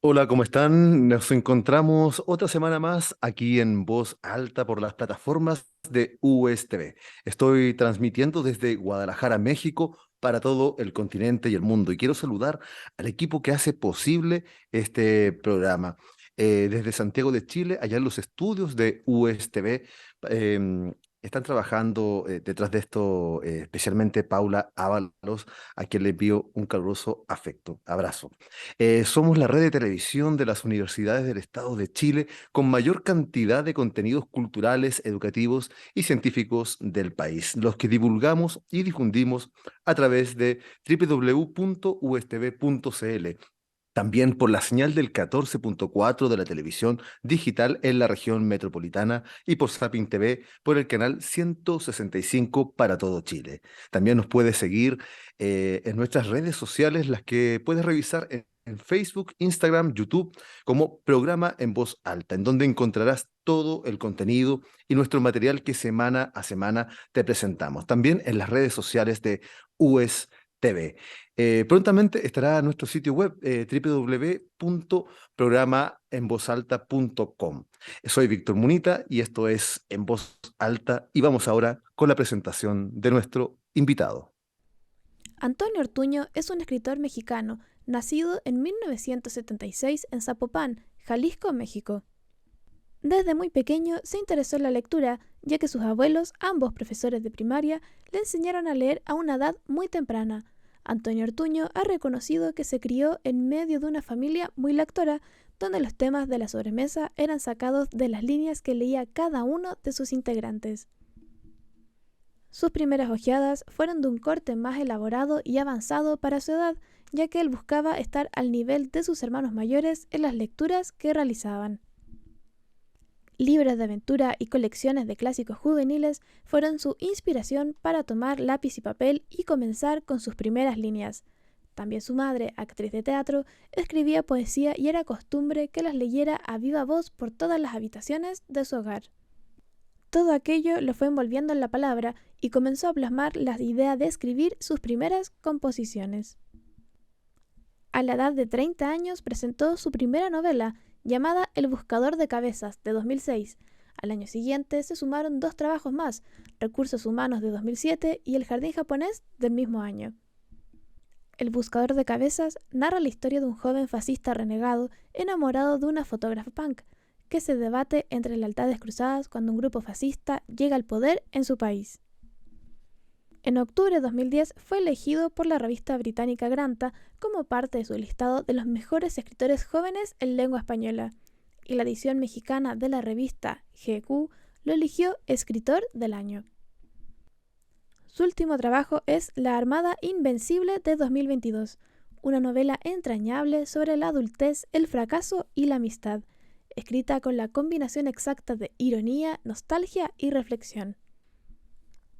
Hola, ¿cómo están? Nos encontramos otra semana más aquí en Voz Alta por las plataformas de USTV. Estoy transmitiendo desde Guadalajara, México, para todo el continente y el mundo. Y quiero saludar al equipo que hace posible este programa. Desde Santiago de Chile, allá en los estudios de USTV, están trabajando detrás de esto, especialmente Paula Ábalos, a quien le envío un caluroso afecto. Abrazo. Somos la red de televisión de las universidades del Estado de Chile con mayor cantidad de contenidos culturales, educativos y científicos del país, los que divulgamos y difundimos a través de www.ustv.cl. También por la señal del 14.4 de la televisión digital en la región metropolitana y por Sapin TV por el canal 165 para todo Chile. También nos puedes seguir en nuestras redes sociales, las que puedes revisar en Facebook, Instagram, YouTube, como Programa en Voz Alta, en donde encontrarás todo el contenido y nuestro material que semana a semana te presentamos. También en las redes sociales de US TV. Prontamente estará nuestro sitio web www.programaenvozalta.com. Soy Víctor Munita y esto es En Voz Alta y vamos ahora con la presentación de nuestro invitado. Antonio Ortuño es un escritor mexicano, nacido en 1976 en Zapopan, Jalisco, México. Desde muy pequeño se interesó en la lectura, ya que sus abuelos, ambos profesores de primaria, le enseñaron a leer a una edad muy temprana. Antonio Ortuño ha reconocido que se crió en medio de una familia muy lectora, donde los temas de la sobremesa eran sacados de las líneas que leía cada uno de sus integrantes. Sus primeras ojeadas fueron de un corte más elaborado y avanzado para su edad, ya que él buscaba estar al nivel de sus hermanos mayores en las lecturas que realizaban. Libros de aventura y colecciones de clásicos juveniles fueron su inspiración para tomar lápiz y papel y comenzar con sus primeras líneas. También su madre, actriz de teatro, escribía poesía y era costumbre que las leyera a viva voz por todas las habitaciones de su hogar. Todo aquello lo fue envolviendo en la palabra y comenzó a plasmar la idea de escribir sus primeras composiciones. A la edad de 30 años presentó su primera novela, llamada El Buscador de Cabezas, de 2006. Al año siguiente se sumaron dos trabajos más, Recursos Humanos, de 2007, y El Jardín Japonés, del mismo año. El Buscador de Cabezas narra la historia de un joven fascista renegado enamorado de una fotógrafa punk, que se debate entre lealtades cruzadas cuando un grupo fascista llega al poder en su país. En octubre de 2010 fue elegido por la revista británica Granta como parte de su listado de los mejores escritores jóvenes en lengua española, y la edición mexicana de la revista GQ lo eligió Escritor del Año. Su último trabajo es La Armada Invencible, de 2022, una novela entrañable sobre la adultez, el fracaso y la amistad, escrita con la combinación exacta de ironía, nostalgia y reflexión.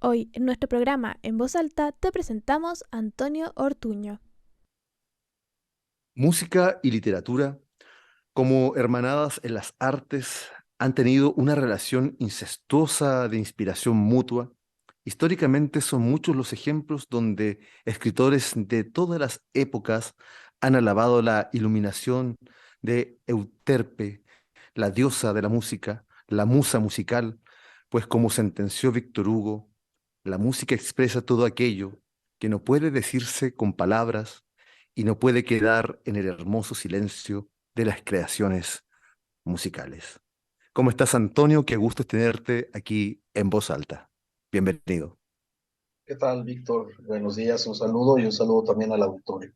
Hoy, en nuestro programa En Voz Alta, te presentamos a Antonio Ortuño. Música y literatura, como hermanadas en las artes, han tenido una relación incestuosa de inspiración mutua. Históricamente son muchos los ejemplos donde escritores de todas las épocas han alabado la iluminación de Euterpe, la diosa de la música, la musa musical, pues como sentenció Víctor Hugo, la música expresa todo aquello que no puede decirse con palabras y no puede quedar en el hermoso silencio de las creaciones musicales. ¿Cómo estás, Antonio? Qué gusto tenerte aquí en voz alta. Bienvenido. ¿Qué tal, Víctor? Buenos días, un saludo y un saludo también al auditorio.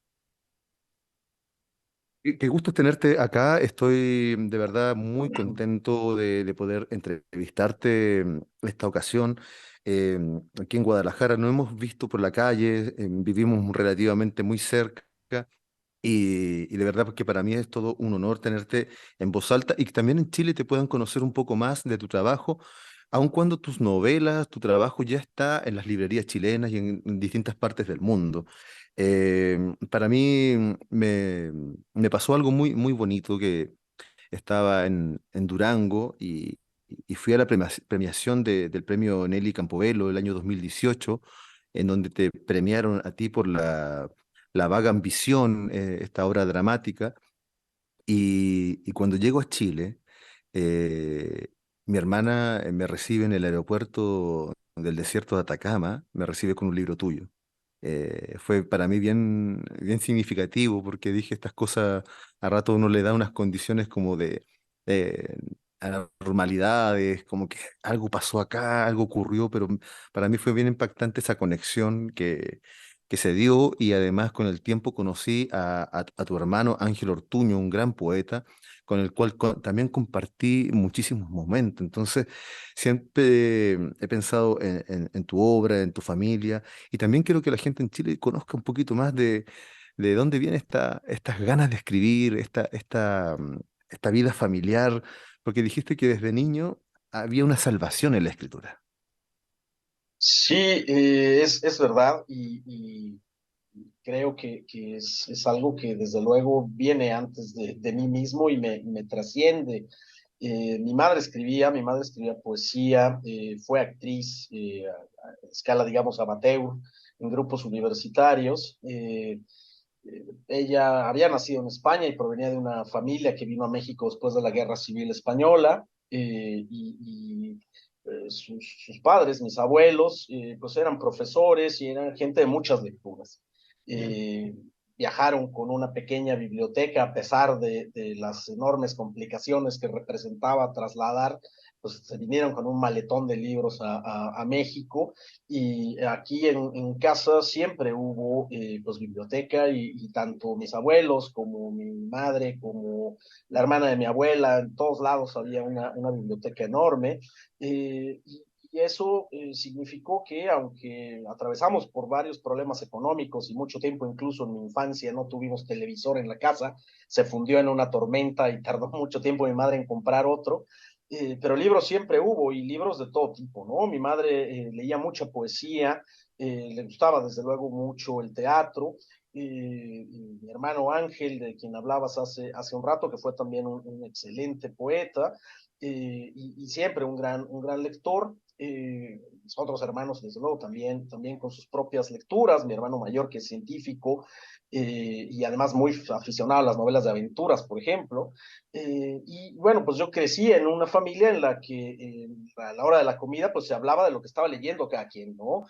Qué gusto tenerte acá. Estoy de verdad muy contento de poder entrevistarte en esta ocasión. Aquí en Guadalajara nos hemos visto por la calle, vivimos relativamente muy cerca y de verdad que para mí es todo un honor tenerte en voz alta y que también en Chile te puedan conocer un poco más de tu trabajo, aun cuando tus novelas, tu trabajo ya está en las librerías chilenas y en distintas partes del mundo. Para mí me pasó algo muy, muy bonito que estaba en Durango y fui a la premiación del premio Nelly Campobello el año 2018, en donde te premiaron a ti por la vaga ambición, esta obra dramática. Y cuando llego a Chile, eh, mi hermana me recibe en el aeropuerto del desierto de Atacama, me recibe con un libro tuyo. Fue para mí bien significativo porque dije estas cosas, a rato uno le da unas condiciones como de eh, anormalidades, como que algo pasó acá, algo ocurrió, pero para mí fue bien impactante esa conexión que se dio y además con el tiempo conocí a tu hermano Ángel Ortuño, un gran poeta, con el cual también compartí muchísimos momentos. Entonces, siempre he pensado en tu obra, en tu familia, y también quiero que la gente en Chile conozca un poquito más de dónde viene estas ganas de escribir, esta vida familiar, porque dijiste que desde niño había una salvación en la escritura. Sí, es verdad y creo que es algo que desde luego viene antes de mí mismo y me trasciende. Mi madre escribía poesía, fue actriz a escala, digamos, amateur en grupos universitarios. Ella había nacido en España y provenía de una familia que vino a México después de la Guerra Civil Española sus padres, mis abuelos, pues eran profesores y eran gente de muchas lecturas. Eh, Viajaron con una pequeña biblioteca a pesar de las enormes complicaciones que representaba trasladar, pues se vinieron con un maletón de libros a México y aquí en casa siempre hubo pues biblioteca y tanto mis abuelos como mi madre, como la hermana de mi abuela, en todos lados había una biblioteca enorme. Y eso significó que aunque atravesamos por varios problemas económicos y mucho tiempo, incluso en mi infancia, no tuvimos televisor en la casa, se fundió en una tormenta y tardó mucho tiempo mi madre en comprar otro, pero libros siempre hubo y libros de todo tipo, ¿no? Mi madre leía mucha poesía, le gustaba desde luego mucho el teatro. Mi hermano Ángel, de quien hablabas hace un rato, que fue también un excelente poeta y siempre un gran lector. Mis otros hermanos, desde luego, también con sus propias lecturas. Mi hermano mayor, que es científico y además muy aficionado a las novelas de aventuras, por ejemplo. Y bueno, pues yo crecí en una familia en la que a la hora de la comida, pues se hablaba de lo que estaba leyendo cada quien, ¿no?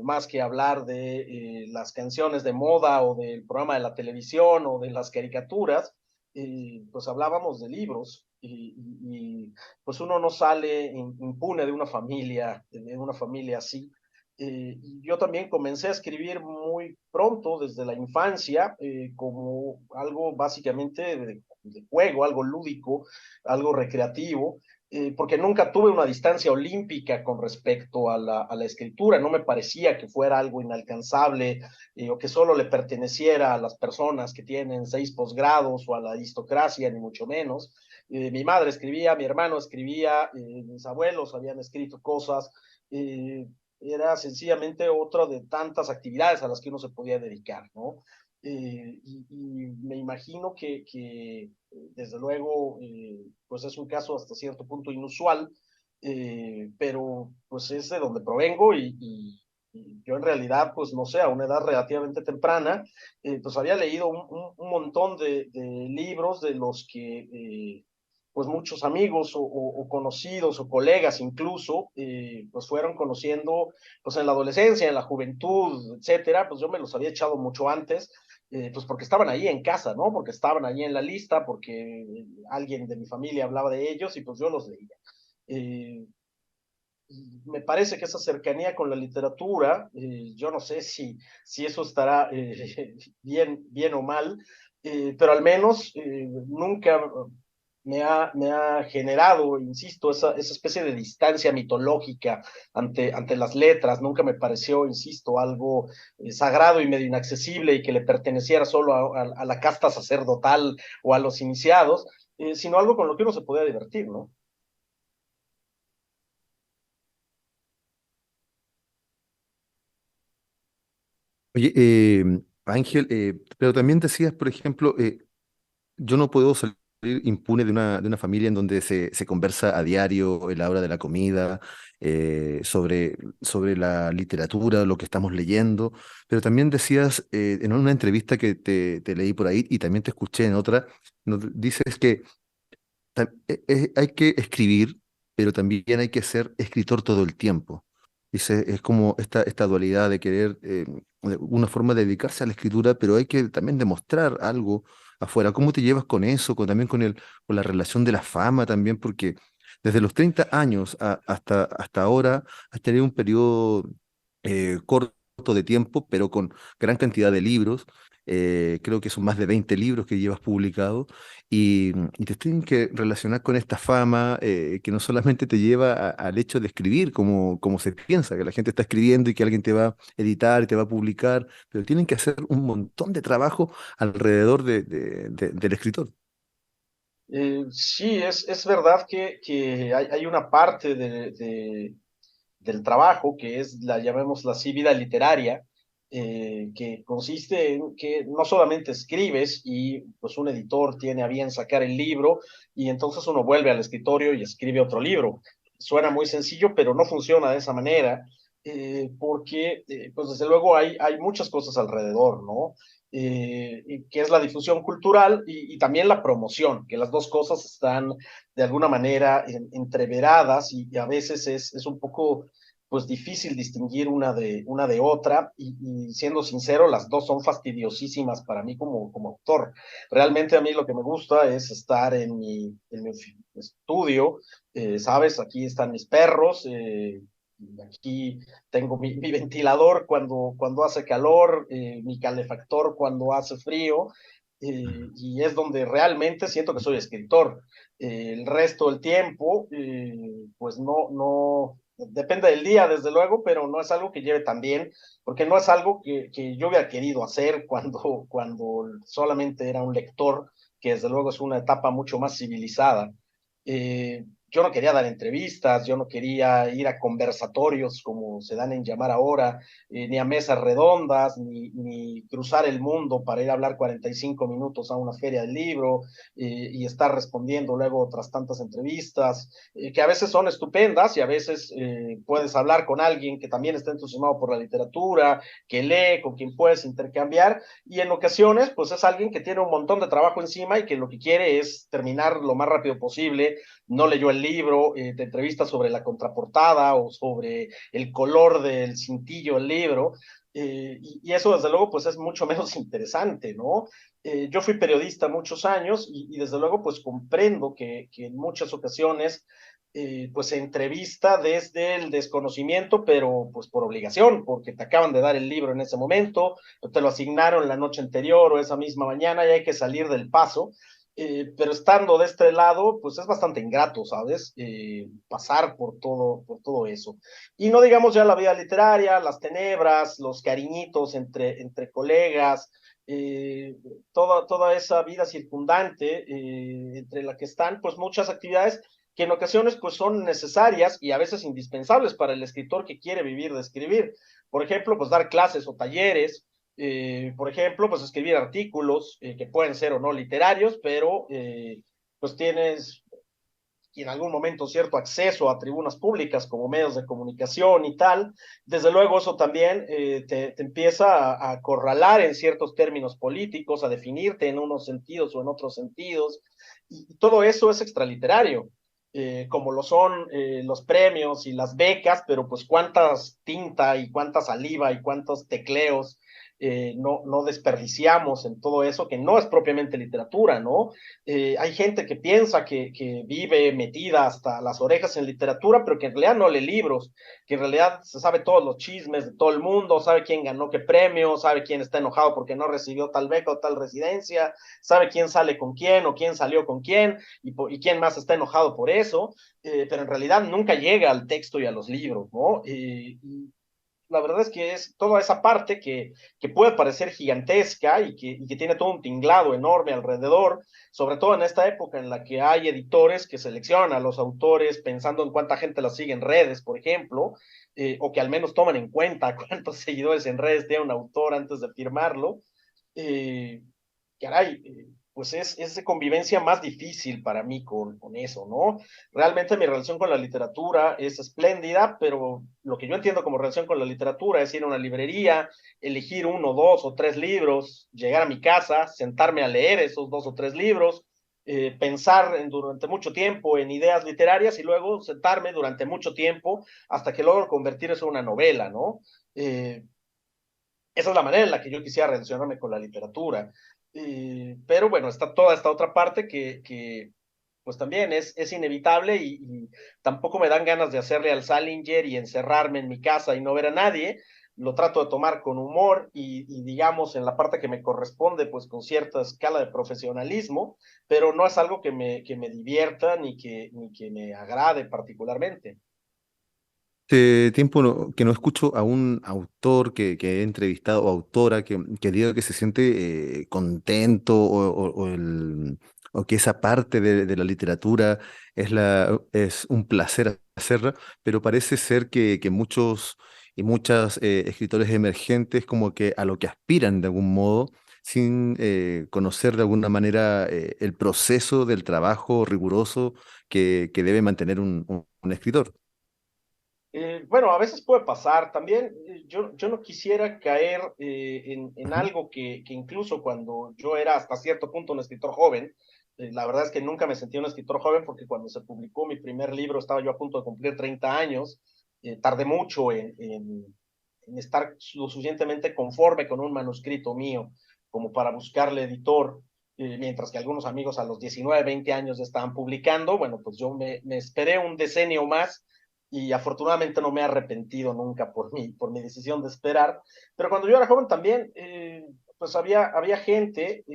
Más que hablar de las canciones de moda o del programa de la televisión o de las caricaturas, pues hablábamos de libros pues uno no sale impune de una familia así. Y yo también comencé a escribir muy pronto, desde la infancia, como algo básicamente de juego, algo lúdico, algo recreativo, porque nunca tuve una distancia olímpica con respecto a la escritura, no me parecía que fuera algo inalcanzable o que solo le perteneciera a las personas que tienen 6 posgrados o a la aristocracia, ni mucho menos. Mi madre escribía, mi hermano escribía, mis abuelos habían escrito cosas. Eh, Era sencillamente otra de tantas actividades a las que uno se podía dedicar, ¿no? Y me imagino que desde luego, pues es un caso hasta cierto punto inusual, pero pues es de donde provengo y yo en realidad, pues no sé, a una edad relativamente temprana, pues había leído un montón de libros de los que pues muchos amigos o conocidos o colegas incluso, pues fueron conociendo pues en la adolescencia, en la juventud, etcétera, pues yo me los había echado mucho antes, pues porque estaban ahí en casa, ¿no? Porque estaban ahí en la lista, porque alguien de mi familia hablaba de ellos y pues yo los leía. Eh, Me parece que esa cercanía con la literatura, yo no sé si eso estará bien o mal, pero al menos nunca me ha generado, insisto, esa especie de distancia mitológica ante las letras. Nunca me pareció, insisto, algo sagrado y medio inaccesible y que le perteneciera solo a la casta sacerdotal o a los iniciados, sino algo con lo que uno se podía divertir, ¿no? Oye, Ángel, pero también decías, por ejemplo, yo no puedo salir. impune de una familia en donde se conversa a diario, en la hora de la comida, sobre la literatura, lo que estamos leyendo, pero también decías en una entrevista que te leí por ahí y también te escuché en otra, dices que hay que escribir, pero también hay que ser escritor todo el tiempo. Dice, es como esta dualidad de querer, una forma de dedicarse a la escritura, pero hay que también demostrar algo afuera. ¿Cómo te llevas con eso? También con la relación de la fama también, porque desde los 30 años hasta ahora has tenido un periodo corto de tiempo, pero con gran cantidad de libros. Creo que son más de 20 libros que llevas publicados y te tienen que relacionar con esta fama que no solamente te lleva al hecho de escribir como se piensa, que la gente está escribiendo y que alguien te va a editar y te va a publicar, pero tienen que hacer un montón de trabajo alrededor del escritor. Sí, es verdad que hay una parte del trabajo que es la, llamémosla así, vida literaria, que consiste en que no solamente escribes y pues un editor tiene a bien sacar el libro y entonces uno vuelve al escritorio y escribe otro libro. Suena muy sencillo, pero no funciona de esa manera, porque pues desde luego hay muchas cosas alrededor, ¿no? Y que es la difusión cultural y también la promoción, que las dos cosas están de alguna manera entreveradas y a veces es un poco pues difícil distinguir una de otra y siendo sincero, las dos son fastidiosísimas para mí como autor. Realmente a mí lo que me gusta es estar en mi estudio, ¿sabes? Aquí están mis perros, aquí tengo mi ventilador cuando hace calor, mi calefactor cuando hace frío, y es donde realmente siento que soy escritor. El resto del tiempo, pues no, depende del día, desde luego, pero no es algo que lleve tan bien, porque no es algo que yo hubiera querido hacer cuando solamente era un lector, que desde luego es una etapa mucho más civilizada. Yo no quería dar entrevistas, yo no quería ir a conversatorios como se dan en llamar ahora, ni a mesas redondas, ni cruzar el mundo para ir a hablar 45 minutos a una feria del libro y estar respondiendo luego otras tantas entrevistas, que a veces son estupendas y a veces puedes hablar con alguien que también está entusiasmado por la literatura, que lee, con quien puedes intercambiar, y en ocasiones pues es alguien que tiene un montón de trabajo encima y que lo que quiere es terminar lo más rápido posible, no leyó el libro, te entrevista sobre la contraportada o sobre el color del cintillo del libro, y eso desde luego pues es mucho menos interesante, ¿no? Yo fui periodista muchos años y desde luego pues comprendo que en muchas ocasiones pues se entrevista desde el desconocimiento, pero pues por obligación, porque te acaban de dar el libro en ese momento, o te lo asignaron la noche anterior o esa misma mañana y hay que salir del paso. Pero estando de este lado, pues es bastante ingrato, ¿sabes? Pasar por todo eso. Y no digamos ya la vida literaria, las tenebras, los cariñitos entre colegas, toda esa vida circundante entre la que están, pues muchas actividades que en ocasiones pues son necesarias y a veces indispensables para el escritor que quiere vivir de escribir. Por ejemplo, pues dar clases o talleres, por ejemplo, pues escribir artículos que pueden ser o no literarios, pero pues tienes en algún momento cierto acceso a tribunas públicas como medios de comunicación y tal. Desde luego eso también te empieza a acorralar en ciertos términos políticos, a definirte en unos sentidos o en otros sentidos, y todo eso es extraliterario. Como lo son los premios y las becas, pero pues cuántas tinta y cuánta saliva y cuántos tecleos no desperdiciamos en todo eso, que no es propiamente literatura, ¿no? Hay gente que piensa que vive metida hasta las orejas en literatura, pero que en realidad no lee libros, que en realidad se sabe todos los chismes de todo el mundo, sabe quién ganó qué premio, sabe quién está enojado porque no recibió tal beca o tal residencia, sabe quién sale con quién o quién salió con quién y quién más está enojado por eso, pero en realidad nunca llega al texto y a los libros, ¿no? Y la verdad es que es toda esa parte que puede parecer gigantesca y que tiene todo un tinglado enorme alrededor, sobre todo en esta época en la que hay editores que seleccionan a los autores pensando en cuánta gente los sigue en redes, por ejemplo, o que al menos toman en cuenta cuántos seguidores en redes tiene un autor antes de firmarlo. Eh, caray, pues es de convivencia más difícil para mí con eso, ¿no? Realmente mi relación con la literatura es espléndida, pero lo que yo entiendo como relación con la literatura es ir a una librería, elegir uno, dos o tres libros, llegar a mi casa, sentarme a leer esos dos o tres libros, pensar durante mucho tiempo en ideas literarias y luego sentarme durante mucho tiempo hasta que logro convertir eso en una novela, ¿no? Eh, Esa es la manera en la que yo quisiera relacionarme con la literatura. Pero bueno, está toda esta otra parte que pues también es inevitable y tampoco me dan ganas de hacerle al Salinger y encerrarme en mi casa y no ver a nadie. Lo trato de tomar con humor y digamos en la parte que me corresponde, pues con cierta escala de profesionalismo, pero no es algo que me divierta ni que me agrade particularmente. Hace tiempo que no escucho a un autor que he entrevistado o autora que diga que se siente contento o que esa parte de la literatura es un placer hacerla, pero parece ser que muchos y muchas escritores emergentes como que a lo que aspiran de algún modo, sin conocer de alguna manera el proceso del trabajo riguroso que debe mantener un escritor. Bueno, a veces puede pasar. También yo no quisiera caer en Ujú. algo que incluso cuando yo era hasta cierto punto un escritor joven, la verdad es que nunca me sentí un escritor joven porque cuando se publicó mi primer libro estaba yo a punto de cumplir 30 años. Tardé mucho en estar lo suficientemente conforme con un manuscrito mío como para buscarle editor. Mientras que algunos amigos a los 19, 20 años ya estaban publicando, bueno, pues yo me esperé un decenio más y afortunadamente no me he arrepentido nunca por mi decisión de esperar. Pero cuando yo era joven también, pues había gente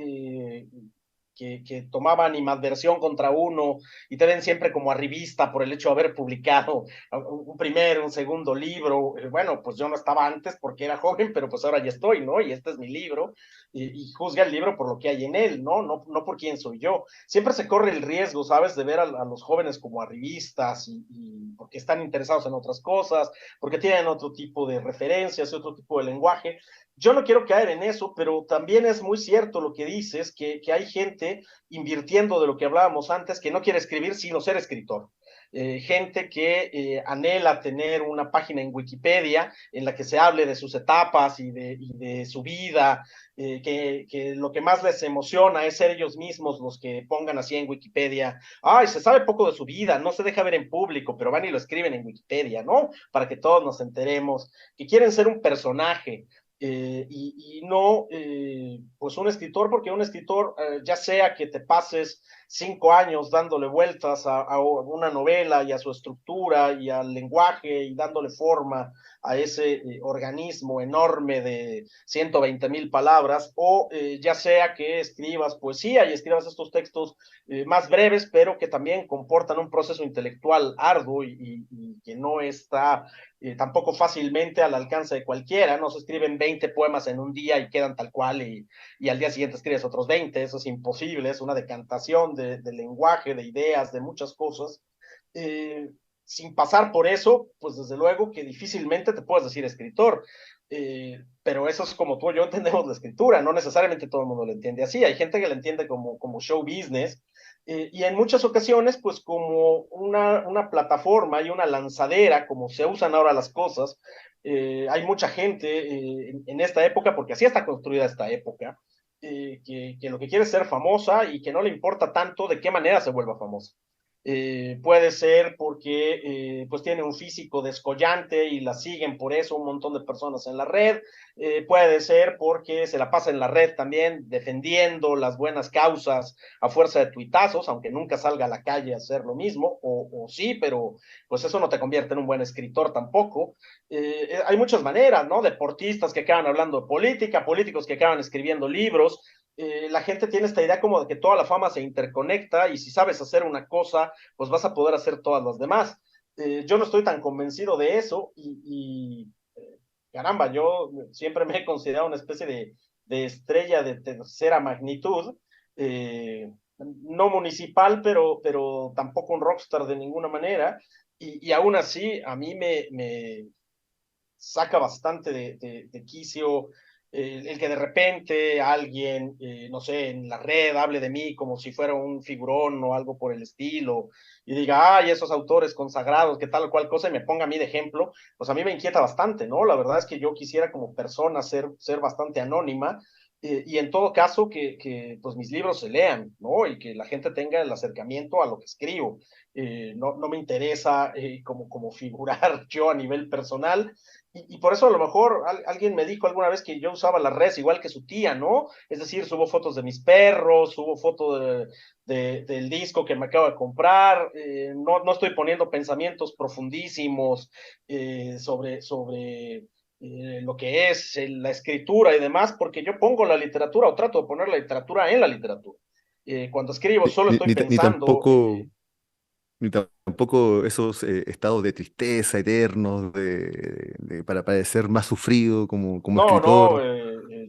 que tomaba animadversión contra uno y te ven siempre como arribista por el hecho de haber publicado un primer, un segundo libro. Bueno, pues yo no estaba antes porque era joven, pero pues ahora ya estoy, ¿no? Y este es mi libro y juzga el libro por lo que hay en él, ¿no? No por quién soy yo. Siempre se corre el riesgo, ¿sabes? De ver a los jóvenes como arribistas y porque están interesados en otras cosas, porque tienen otro tipo de referencias y otro tipo de lenguaje. Yo no quiero caer en eso, pero también es muy cierto lo que dices, que hay gente invirtiendo de lo que hablábamos antes, que no quiere escribir sino ser escritor. Gente que anhela tener una página en Wikipedia en la que se hable de sus etapas y de su vida, que lo que más les emociona es ser ellos mismos los que pongan así en Wikipedia, ay, se sabe poco de su vida, no se deja ver en público, pero van y lo escriben en Wikipedia, ¿no? Para que todos nos enteremos, que quieren ser un personaje, y no pues un escritor, porque un escritor, ya sea que te pases 5 años dándole vueltas a una novela y a su estructura y al lenguaje y dándole forma a ese organismo enorme de 120,000 palabras, o ya sea que escribas poesía y escribas estos textos más breves, pero que también comportan un proceso intelectual arduo y que no está tampoco fácilmente al alcance de cualquiera. No se escriben 20 poemas en un día y quedan tal cual y al día siguiente escribes otros 20. Eso es imposible, es una decantación de lenguaje, de ideas, de muchas cosas. Sin pasar por eso, pues desde luego que difícilmente te puedes decir escritor. Pero eso es como tú y yo entendemos la escritura, no necesariamente todo el mundo lo entiende así. Hay gente que la entiende como show business, y en muchas ocasiones, pues como una plataforma y una lanzadera, como se usan ahora las cosas. Hay mucha gente en esta época, porque así está construida esta época, que lo que quiere es ser famosa y que no le importa tanto de qué manera se vuelva famosa. Puede ser porque pues tiene un físico descollante y la siguen por eso un montón de personas en la red. Puede ser porque se la pasa en la red también defendiendo las buenas causas a fuerza de tuitazos, aunque nunca salga a la calle a hacer lo mismo, o sí, pero pues eso no te convierte en un buen escritor tampoco. Hay muchas maneras, ¿no? Deportistas que acaban hablando de política, políticos que acaban escribiendo libros. La gente tiene esta idea como de que toda la fama se interconecta y si sabes hacer una cosa, pues vas a poder hacer todas las demás. Yo no estoy tan convencido de eso caramba, yo siempre me he considerado una especie de estrella de tercera magnitud, no municipal, pero tampoco un rockstar de ninguna manera, y aún así a mí me saca bastante de quicio el que de repente alguien, no sé, en la red hable de mí como si fuera un figurón o algo por el estilo, y diga, ay, esos autores consagrados, que tal o cual cosa, y me ponga a mí de ejemplo, pues a mí me inquieta bastante, ¿no? La verdad es que yo quisiera como persona ser bastante anónima, y en todo caso pues mis libros se lean, ¿no? Y que la gente tenga el acercamiento a lo que escribo. No me interesa como figurar yo a nivel personal, y por eso a lo mejor alguien me dijo alguna vez que yo usaba las redes igual que su tía, ¿no? Es decir, subo fotos de mis perros, subo fotos del disco que me acabo de comprar, no estoy poniendo pensamientos profundísimos sobre lo que es la escritura y demás, porque yo pongo la literatura o trato de poner la literatura en la literatura. Cuando escribo solo Ni, estoy ni, ta- ni pensando. tampoco, ni tampoco esos estados de tristeza eternos para parecer más sufrido como No, no, escritor,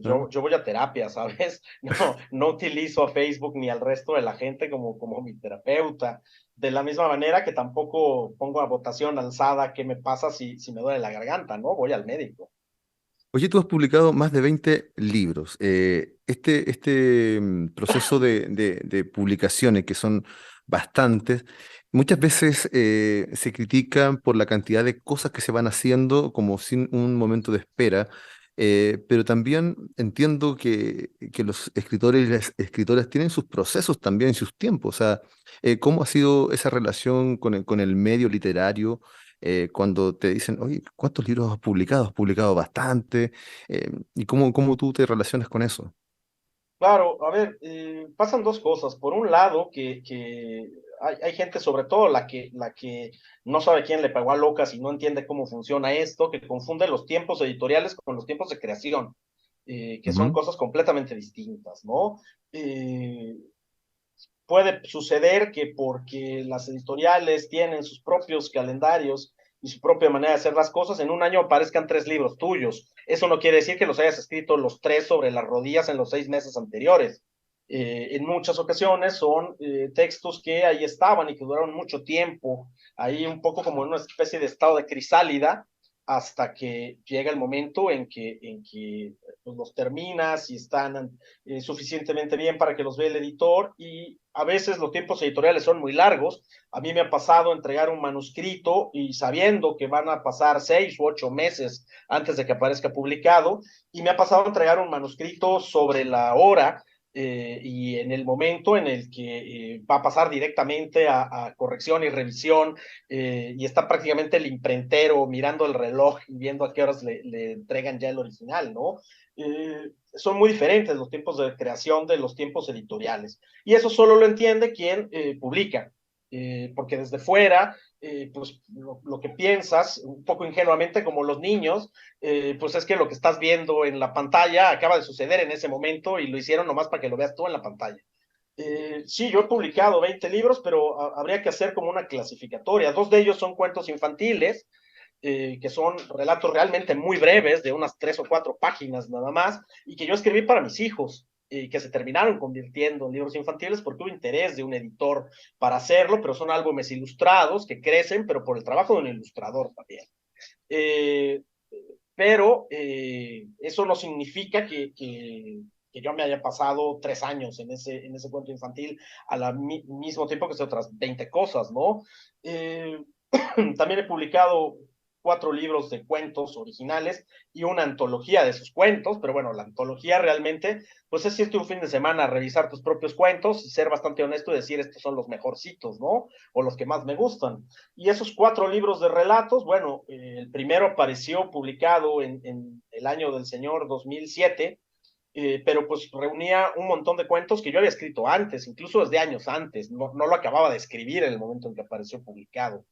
¿no? yo voy a terapia, ¿sabes? No utilizo a Facebook ni al resto de la gente como mi terapeuta. De la misma manera que tampoco pongo a votación alzada qué me pasa si me duele la garganta, ¿no? Voy al médico. Oye, tú has publicado más de 20 libros. Proceso de publicaciones, que son bastantes, muchas veces se critican por la cantidad de cosas que se van haciendo como sin un momento de espera, pero también entiendo que los escritores y las escritoras tienen sus procesos también, sus tiempos. O sea, ¿cómo ha sido esa relación con el medio literario? Cuando te dicen, oye, ¿cuántos libros has publicado? Has publicado bastante. ¿Y cómo tú te relacionas con eso? Claro, a ver, pasan dos cosas. Por un lado, que hay gente, sobre todo la que no sabe quién le pagó a Locas y no entiende cómo funciona esto, que confunde los tiempos editoriales con los tiempos de creación, que son Ujú. cosas completamente distintas, ¿no? Eh, Puede suceder que porque las editoriales tienen sus propios calendarios y su propia manera de hacer las cosas, en un año aparezcan 3 libros tuyos. Eso no quiere decir que los hayas escrito los 3 sobre las rodillas en los 6 meses anteriores. En muchas ocasiones son textos que ahí estaban y que duraron mucho tiempo, ahí un poco como en una especie de estado de crisálida, hasta que llega el momento en que pues, los terminas y están suficientemente bien para que los vea el editor, y a veces los tiempos editoriales son muy largos. A mí me ha pasado entregar un manuscrito y sabiendo que van a pasar 6 u 8 meses antes de que aparezca publicado, y me ha pasado entregar un manuscrito sobre la hora, y en el momento en el que va a pasar directamente a corrección y revisión, y está prácticamente el imprentero mirando el reloj y viendo a qué horas le entregan ya el original, ¿no? Son muy diferentes los tiempos de creación de los tiempos editoriales. Y eso solo lo entiende quien publica, porque desde fuera, pues lo que piensas, un poco ingenuamente como los niños, pues es que lo que estás viendo en la pantalla acaba de suceder en ese momento y lo hicieron nomás para que lo veas tú en la pantalla. Sí, yo he publicado 20 libros, pero habría que hacer como una clasificatoria. 2 de ellos son cuentos infantiles, que son relatos realmente muy breves, de unas 3 o 4 páginas nada más, y que yo escribí para mis hijos, que se terminaron convirtiendo en libros infantiles porque hubo interés de un editor para hacerlo, pero son álbumes ilustrados que crecen, pero por el trabajo de un ilustrador también. Eh, pero eso no significa que yo me haya pasado 3 años en ese cuento infantil al mismo tiempo que sé otras 20 cosas, ¿no? Eh, También he publicado 4 libros de cuentos originales y una antología de esos cuentos, pero bueno, la antología realmente, pues es irte un fin de semana a revisar tus propios cuentos y ser bastante honesto y decir estos son los mejorcitos, ¿no? O los que más me gustan. Y esos 4 libros de relatos, bueno, el primero apareció publicado en el año del Señor 2007, pero pues reunía un montón de cuentos que yo había escrito antes, incluso desde años antes, no lo acababa de escribir en el momento en que apareció publicado.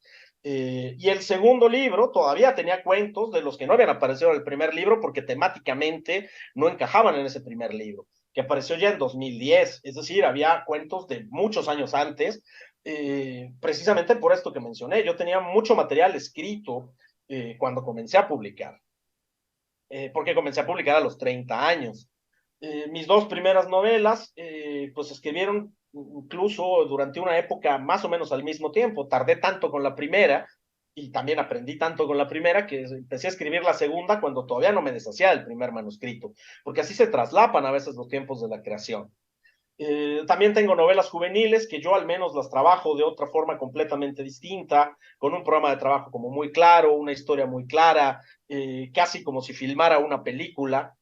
Y el segundo libro todavía tenía cuentos de los que no habían aparecido en el primer libro porque temáticamente no encajaban en ese primer libro, que apareció ya en 2010, es decir, había cuentos de muchos años antes, precisamente por esto que mencioné. Yo tenía mucho material escrito cuando comencé a publicar, porque comencé a publicar a los 30 años. Mis 2 primeras novelas, pues escribieron incluso durante una época más o menos al mismo tiempo. Tardé tanto con la primera y también aprendí tanto con la primera que empecé a escribir la segunda cuando todavía no me deshacía del primer manuscrito, porque así se traslapan a veces los tiempos de la creación. También tengo novelas juveniles que yo al menos las trabajo de otra forma completamente distinta, con un programa de trabajo como muy claro, una historia muy clara, casi como si filmara una película,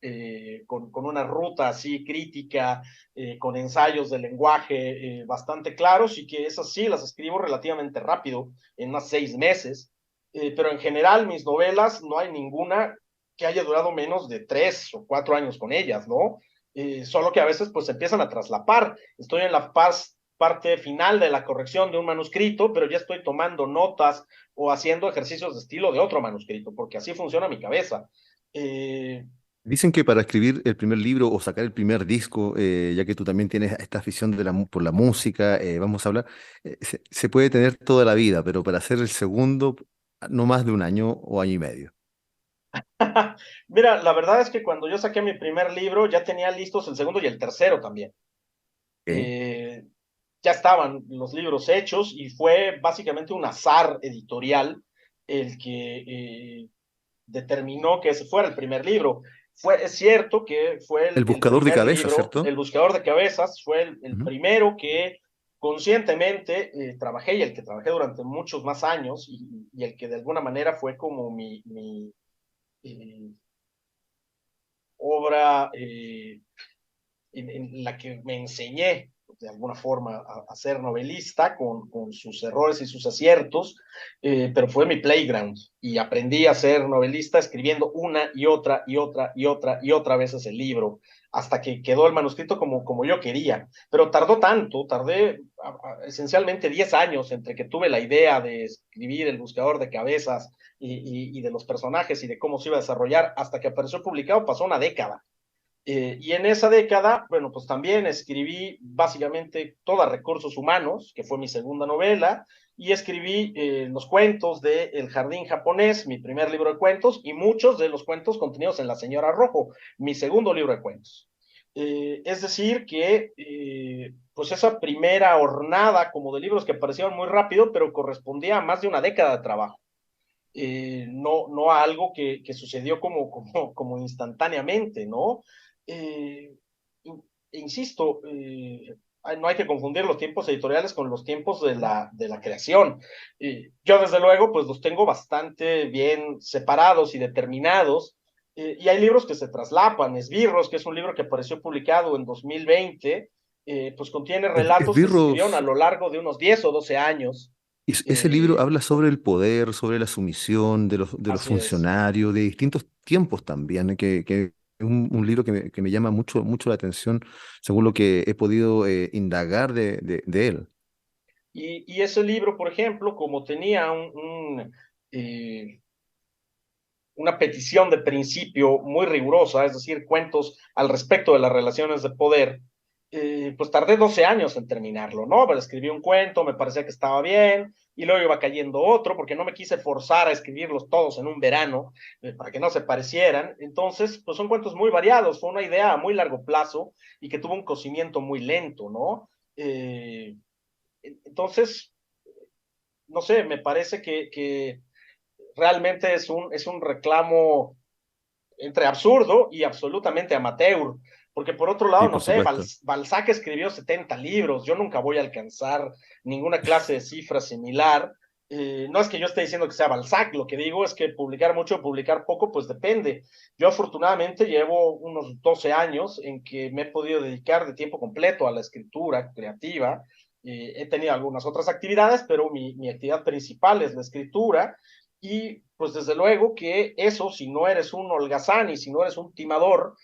con una ruta así crítica, con ensayos de lenguaje bastante claros y que esas sí las escribo relativamente rápido, en unos 6 meses, pero en general mis novelas no hay ninguna que haya durado menos de 3 o 4 años con ellas, ¿no? Solo que a veces pues empiezan a traslapar. Estoy en la parte final de la corrección de un manuscrito, pero ya estoy tomando notas o haciendo ejercicios de estilo de otro manuscrito, porque así funciona mi cabeza. Eh, Dicen que para escribir el primer libro o sacar el primer disco, ya que tú también tienes esta afición de por la música, vamos a hablar, se puede tener toda la vida, pero para hacer el segundo, no más de un año o año y medio. Mira, la verdad es que cuando yo saqué mi primer libro ya tenía listos el segundo y el tercero también. ¿Ok? Eh, ya estaban los libros hechos y fue básicamente un azar editorial el que determinó que ese fuera el primer libro. Es cierto que fue El el buscador de primer cabeza, libro, ¿cierto? El Buscador de Cabezas, fue el Ujú. primero que conscientemente trabajé y el que trabajé durante muchos más años y el que de alguna manera fue como mi eh, obra en la que me enseñé de alguna forma a ser novelista con sus errores y sus aciertos, pero fue mi playground y aprendí a ser novelista escribiendo una y otra y otra y otra y otra veces el libro hasta que quedó el manuscrito como yo quería. Pero tardó tanto, tardé esencialmente 10 años entre que tuve la idea de escribir El Buscador de Cabezas y de los personajes y de cómo se iba a desarrollar hasta que apareció publicado, pasó una década. Y en esa década, bueno, pues también escribí básicamente toda Recursos Humanos, que fue mi segunda novela, y escribí los cuentos de El Jardín Japonés, mi primer libro de cuentos, y muchos de los cuentos contenidos en La Señora Rojo, mi segundo libro de cuentos. Es decir, que pues esa primera hornada como de libros que aparecieron muy rápido, pero correspondía a más de una década de trabajo. No a algo que sucedió como instantáneamente, ¿no? Eh, insisto, no hay que confundir los tiempos editoriales con los tiempos de la creación. Yo, desde luego, pues los tengo bastante bien separados y determinados, y hay libros que se traslapan. Esbirros, que es un libro que apareció publicado en 2020, pues contiene relatos que se escribieron a Esbirros, lo largo de unos 10 o 12 años. ese libro Eh, habla sobre el poder, sobre la sumisión de los Así es. funcionarios, de distintos tiempos también, que es un libro que me llama mucho, mucho la atención, según lo que he podido indagar de él. Y ese libro, por ejemplo, como tenía una petición de principio muy rigurosa, es decir, cuentos al respecto de las relaciones de poder, pues tardé 12 años en terminarlo, ¿no? Pero escribí un cuento, me parecía que estaba bien, y luego iba cayendo otro, porque no me quise forzar a escribirlos todos en un verano, para que no se parecieran. Entonces, pues son cuentos muy variados, fue una idea a muy largo plazo y que tuvo un cocimiento muy lento, ¿no? Entonces, no sé, me parece que realmente es un reclamo entre absurdo y absolutamente amateur, porque por otro lado, Sí, no por sé, supuesto. Balzac escribió 70 libros, yo nunca voy a alcanzar ninguna clase de cifra similar. No es que yo esté diciendo que sea Balzac, lo que digo es que publicar mucho o publicar poco, pues depende. Yo afortunadamente llevo unos 12 años en que me he podido dedicar de tiempo completo a la escritura creativa. He tenido algunas otras actividades, pero mi actividad principal es la escritura. Y pues desde luego que eso, si no eres un holgazán y si no eres un timador,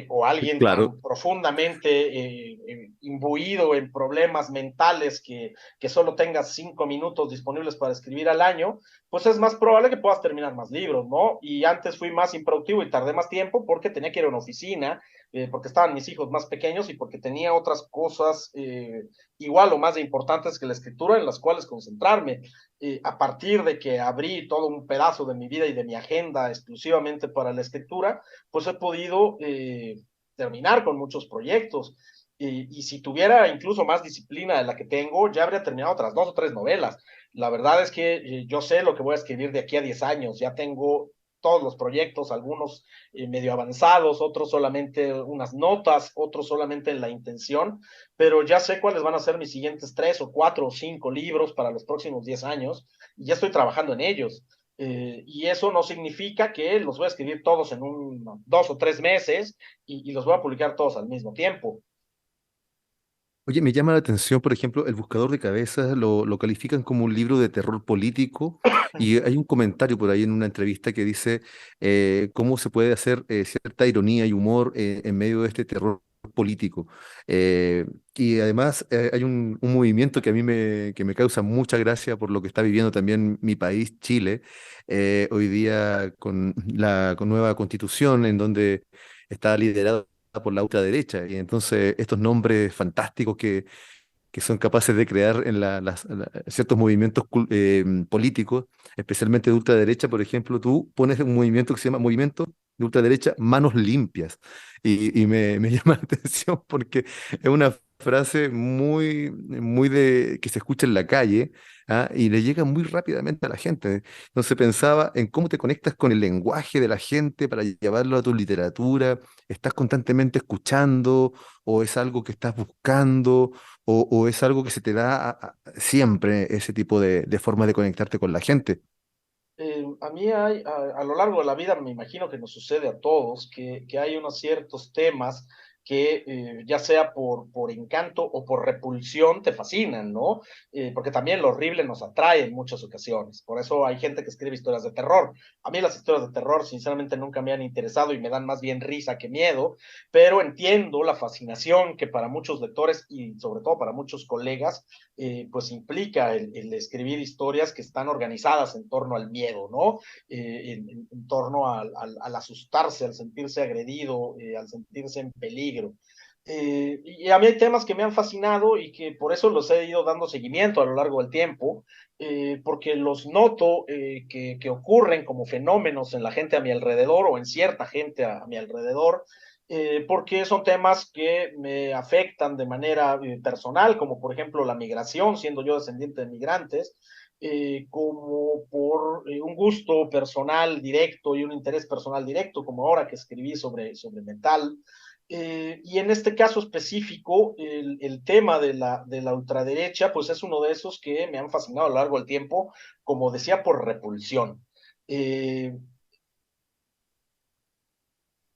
o alguien Claro, tan profundamente imbuido en problemas mentales que solo tengas 5 minutos disponibles para escribir al año, pues es más probable que puedas terminar más libros, ¿no? Y antes fui más improductivo y tardé más tiempo porque tenía que ir a una oficina, porque estaban mis hijos más pequeños y porque tenía otras cosas igual o más de importantes que la escritura en las cuales concentrarme. A partir de que abrí todo un pedazo de mi vida y de mi agenda exclusivamente para la escritura, pues he podido terminar con muchos proyectos. Y si tuviera incluso más disciplina de la que tengo, ya habría terminado otras 2 o 3 novelas. La verdad es que yo sé lo que voy a escribir de aquí a 10 años, ya tengo todos los proyectos, algunos medio avanzados, otros solamente unas notas, otros solamente en la intención, pero ya sé cuáles van a ser mis siguientes 3 o 4 o 5 libros para los próximos 10 años y ya estoy trabajando en ellos. Y eso no significa que los voy a escribir todos en 2 o 3 meses y los voy a publicar todos al mismo tiempo. Oye, me llama la atención, por ejemplo, El Buscador de Cabezas lo califican como un libro de terror político y hay un comentario por ahí en una entrevista que dice cómo se puede hacer cierta ironía y humor en medio de este terror político. Eh, y además hay un movimiento que a mí que me causa mucha gracia por lo que está viviendo también mi país, Chile, hoy día con con nueva constitución en donde está liderado por la ultraderecha. Y entonces estos nombres fantásticos que son capaces de crear en ciertos movimientos políticos, especialmente de ultraderecha, por ejemplo, tú pones un movimiento que se llama Movimiento de Ultraderecha Manos Limpias. Y me llama la atención porque es una frase muy que se escucha en la calle, ¿ah? Y le llega muy rápidamente a la gente. Entonces pensaba en cómo te conectas con el lenguaje de la gente para llevarlo a tu literatura. ¿Estás constantemente escuchando o es algo que estás buscando? O es algo que se te da siempre ese tipo de forma de conectarte con la gente? A mí a lo largo de la vida me imagino que nos sucede a todos, que hay unos ciertos temas que ya sea por encanto o por repulsión te fascinan, ¿no? Porque también lo horrible nos atrae en muchas ocasiones. Por eso hay gente que escribe historias de terror. A mí las historias de terror sinceramente nunca me han interesado y me dan más bien risa que miedo, pero entiendo la fascinación que para muchos lectores y sobre todo para muchos colegas pues implica el escribir historias que están organizadas en torno al miedo, ¿no? En torno al asustarse, al sentirse agredido, al sentirse en peligro. Y a mí hay temas que me han fascinado y que por eso los he ido dando seguimiento a lo largo del tiempo, porque los noto que ocurren como fenómenos en la gente a mi alrededor o en cierta gente a mi alrededor, porque son temas que me afectan de manera personal, como por ejemplo la migración, siendo yo descendiente de migrantes, como por un gusto personal directo y un interés personal directo, como ahora que escribí sobre metal. Y en este caso específico, el tema de la ultraderecha, pues es uno de esos que me han fascinado a lo largo del tiempo, como decía, por repulsión. Eh,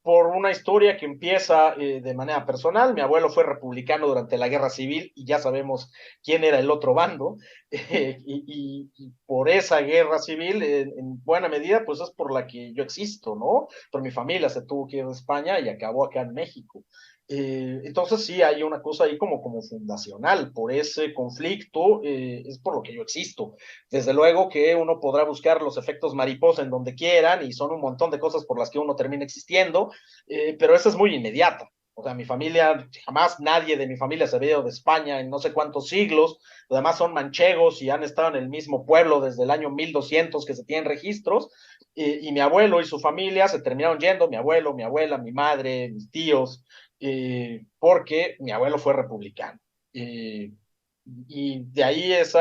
por una historia que empieza de manera personal. Mi abuelo fue republicano durante la Guerra Civil y ya sabemos quién era el otro bando. Y por esa guerra civil, en buena medida, pues es por la que yo existo, ¿no? Por mi familia se tuvo que ir de España y acabó acá en México. Entonces sí hay una cosa ahí como fundacional, por ese conflicto es por lo que yo existo. Desde luego que uno podrá buscar los efectos mariposa en donde quieran y son un montón de cosas por las que uno termina existiendo, pero esa es muy inmediata. O sea, mi familia, jamás nadie de mi familia se ha ido de España en no sé cuántos siglos, además son manchegos y han estado en el mismo pueblo desde el año 1200 que se tienen registros, y mi abuelo y su familia se terminaron yendo, mi abuelo, mi abuela, mi madre, mis tíos, porque mi abuelo fue republicano. Eh, y de ahí ese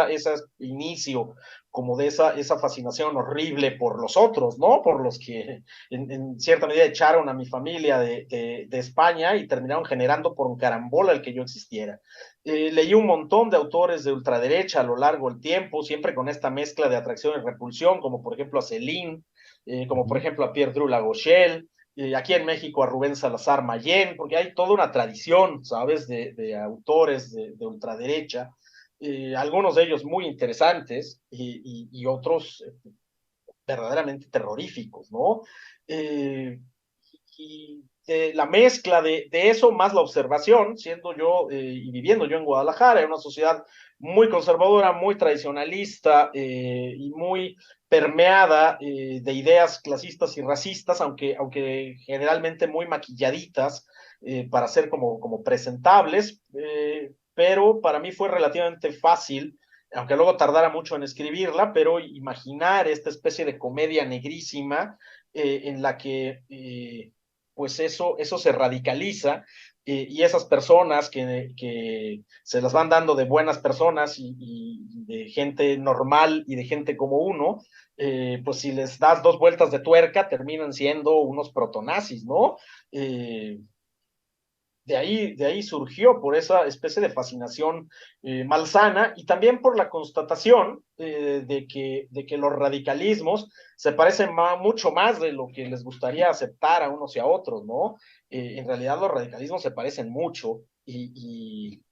inicio como de esa fascinación horrible por los otros, ¿no? Por los que en cierta medida echaron a mi familia de España y terminaron generando por un carambola el que yo existiera. Leí un montón de autores de ultraderecha a lo largo del tiempo, siempre con esta mezcla de atracción y repulsión, como por ejemplo a Céline, como por Ujú. ejemplo a Pierre Drew Lagoselle, aquí en México a Rubén Salazar Mayén, porque hay toda una tradición, ¿sabes?, de autores de ultraderecha, algunos de ellos muy interesantes y otros verdaderamente terroríficos, ¿no? Eh, y la mezcla de eso más la observación, siendo yo y viviendo yo en Guadalajara, en una sociedad muy conservadora, muy tradicionalista y muy permeada de ideas clasistas y racistas, aunque generalmente muy maquilladitas para ser como presentables, pero para mí fue relativamente fácil, aunque luego tardara mucho en escribirla, pero imaginar esta especie de comedia negrísima en la que pues eso se radicaliza y esas personas que se las van dando de buenas personas y de gente normal y de gente como uno, pues si les das dos vueltas de tuerca, terminan siendo unos protonazis, ¿no? Eh, de ahí surgió, por esa especie de fascinación malsana y también por la constatación de que los radicalismos se parecen mucho más de lo que les gustaría aceptar a unos y a otros, ¿no? En realidad los radicalismos se parecen mucho y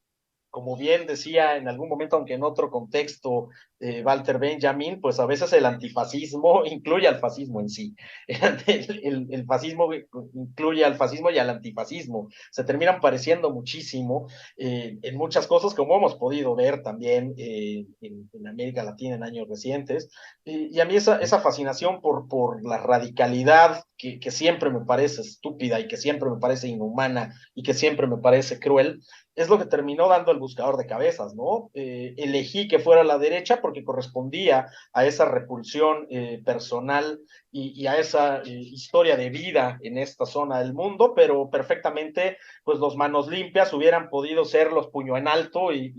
como bien decía en algún momento, aunque en otro contexto, Walter Benjamin, pues a veces el antifascismo incluye al fascismo en sí. El fascismo incluye al fascismo y al antifascismo. Se terminan pareciendo muchísimo en muchas cosas, como hemos podido ver también en América Latina en años recientes. Y a mí esa fascinación por la radicalidad que siempre me parece estúpida y que siempre me parece inhumana y que siempre me parece cruel, es lo que terminó dando el buscador de cabezas, ¿no? Elegí que fuera la derecha porque correspondía a esa repulsión personal y a esa historia de vida en esta zona del mundo, pero perfectamente, pues los manos limpias hubieran podido ser los puño en alto y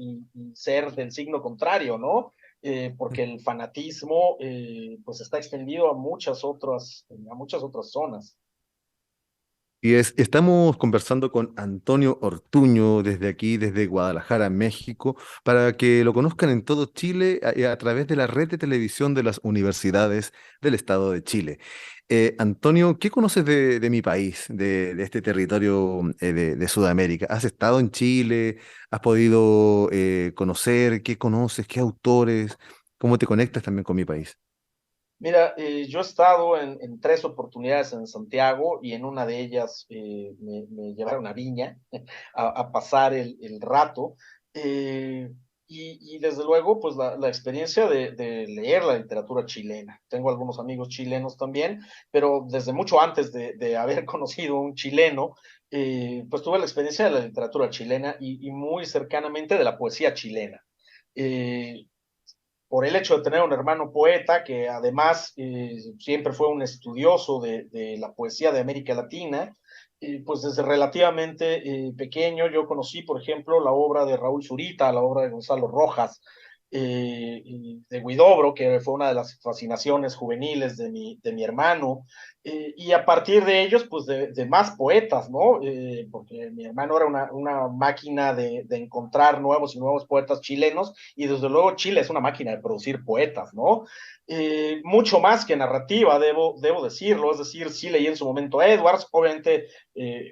ser del signo contrario, ¿no? Porque el fanatismo pues está extendido a muchas otras zonas. Y estamos conversando con Antonio Ortuño desde aquí, desde Guadalajara, México, para que lo conozcan en todo Chile a través de la red de televisión de las universidades del estado de Chile. Antonio, ¿qué conoces de mi país, de este territorio de Sudamérica? ¿Has estado en Chile? ¿Has podido conocer? ¿Qué conoces? ¿Qué autores? ¿Cómo te conectas también con mi país? Mira, yo he estado en tres oportunidades en Santiago y en una de ellas me llevaron a Viña a pasar el rato. eh, y desde luego, pues la experiencia de leer la literatura chilena. Tengo algunos amigos chilenos también, pero desde mucho antes de haber conocido un chileno, pues tuve la experiencia de la literatura chilena y muy cercanamente de la poesía chilena. Eh, por el hecho de tener un hermano poeta que además siempre fue un estudioso de la poesía de América Latina, pues desde relativamente pequeño yo conocí, por ejemplo, la obra de Raúl Zurita, la obra de Gonzalo Rojas, de Huidobro, que fue una de las fascinaciones juveniles de mi hermano, y a partir de ellos, pues de más poetas, ¿no? Porque mi hermano era una máquina de encontrar nuevos y nuevos poetas chilenos, y desde luego Chile es una máquina de producir poetas, ¿no? Mucho más que narrativa, debo decirlo, es decir, sí leí en su momento a Edwards, obviamente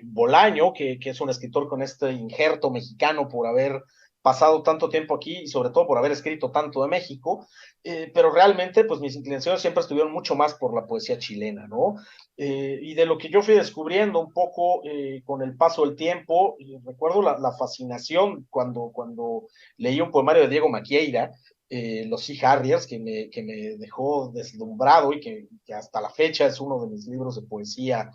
Bolaño, que es un escritor con este injerto mexicano por haber pasado tanto tiempo aquí y sobre todo por haber escrito tanto de México, pero realmente pues mis inclinaciones siempre estuvieron mucho más por la poesía chilena, ¿no? Y de lo que yo fui descubriendo un poco con el paso del tiempo, recuerdo la fascinación cuando leí un poemario de Diego Maquieira, Los Sea Harriers, que me dejó deslumbrado y que hasta la fecha es uno de mis libros de poesía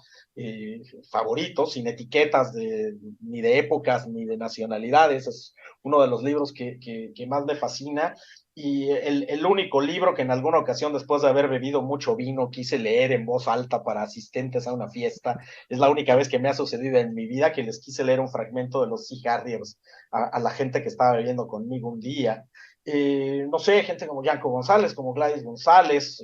favoritos, sin etiquetas ni de épocas ni de nacionalidades. Es uno de los libros que más me fascina y el único libro que en alguna ocasión después de haber bebido mucho vino quise leer en voz alta para asistentes a una fiesta. Es la única vez que me ha sucedido en mi vida que les quise leer un fragmento de los Sea Harriers a la gente que estaba bebiendo conmigo un día. No sé, gente como Yanko González, como Gladys González,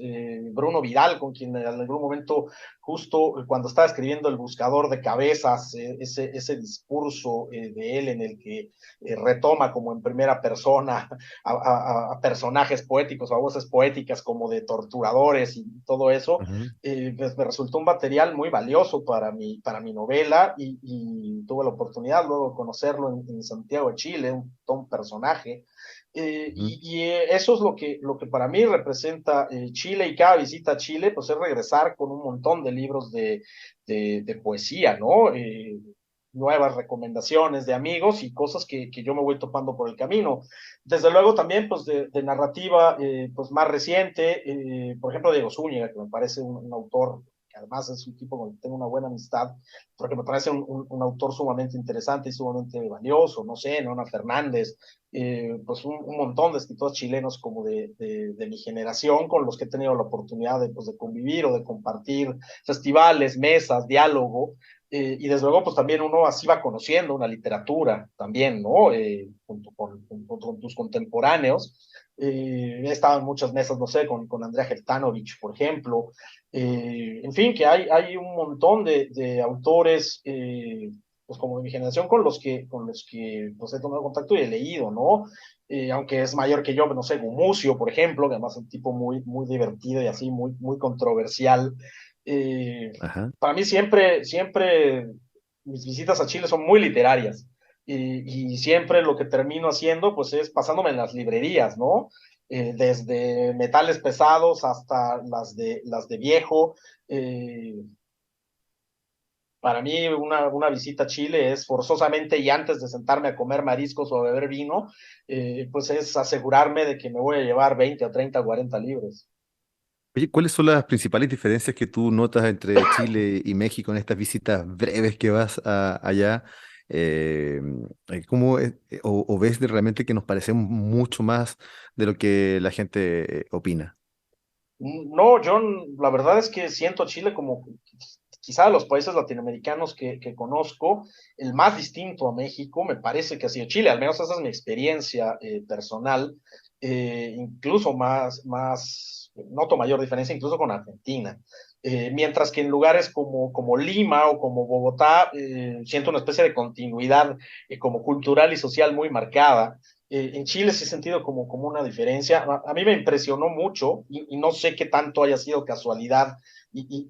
Bruno Vidal, con quien en algún momento, justo cuando estaba escribiendo El Buscador de Cabezas, ese discurso de él en el que retoma como en primera persona a personajes poéticos, a voces poéticas como de torturadores y todo eso, Ujú. pues me resultó un material muy valioso para mi novela y tuve la oportunidad luego de conocerlo en Santiago de Chile, todo un personaje. Ujú. Eso es lo que para mí representa Chile y cada visita a Chile, pues es regresar con un montón de libros de poesía, ¿no? Nuevas recomendaciones de amigos y cosas que yo me voy topando por el camino. Desde luego también, pues de narrativa, pues más reciente, por ejemplo, Diego Zúñiga, que me parece un autor que además es un tipo con el que tengo una buena amistad, porque me parece un autor sumamente interesante y sumamente valioso, no sé, Nona Fernández, pues un montón de escritores chilenos como de mi generación con los que he tenido la oportunidad pues, de convivir o de compartir festivales, mesas, diálogo. y desde luego, pues también uno así va conociendo una literatura también, ¿no? Junto con tus contemporáneos. He estado en muchas mesas, no sé, con Andrea Heltanovich, por ejemplo. En fin, que hay un montón de autores, pues como de mi generación, con los que pues, he tomado contacto y he leído, ¿no? Aunque es mayor que yo, no sé, Gumucio, por ejemplo, que además es un tipo muy, muy divertido y así, muy, muy controversial. Eh, Ajá. para mí siempre mis visitas a Chile son muy literarias y siempre lo que termino haciendo pues es pasándome en las librerías, ¿no? Desde metales pesados hasta las de viejo. Eh, para mí una visita a Chile es forzosamente y antes de sentarme a comer mariscos o a beber vino, pues es asegurarme de que me voy a llevar 20 o 30 o 40 libros. Oye, ¿cuáles son las principales diferencias que tú notas entre Chile y México en estas visitas breves que vas allá? Eh, ¿Cómo o ves realmente que nos parecemos mucho más de lo que la gente opina? No, yo la verdad es que siento a Chile como quizá de los países latinoamericanos que conozco, el más distinto a México, me parece que ha sido Chile, al menos esa es mi experiencia personal, incluso noto mayor diferencia incluso con Argentina. Mientras que en lugares como Lima o como Bogotá, siento una especie de continuidad como cultural y social muy marcada. En Chile sí he sentido como una diferencia. A mí me impresionó mucho y no sé qué tanto haya sido casualidad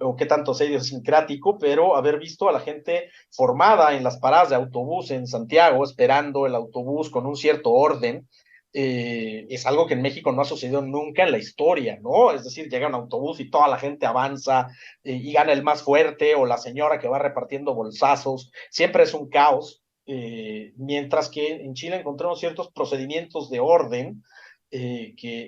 o qué tanto sea idiosincrático, pero haber visto a la gente formada en las paradas de autobús en Santiago, esperando el autobús con un cierto orden, es algo que en México no ha sucedido nunca en la historia, ¿no? Es decir, llega un autobús y toda la gente avanza y gana el más fuerte o la señora que va repartiendo bolsazos, siempre es un caos. Mientras que en Chile encontramos ciertos procedimientos de orden que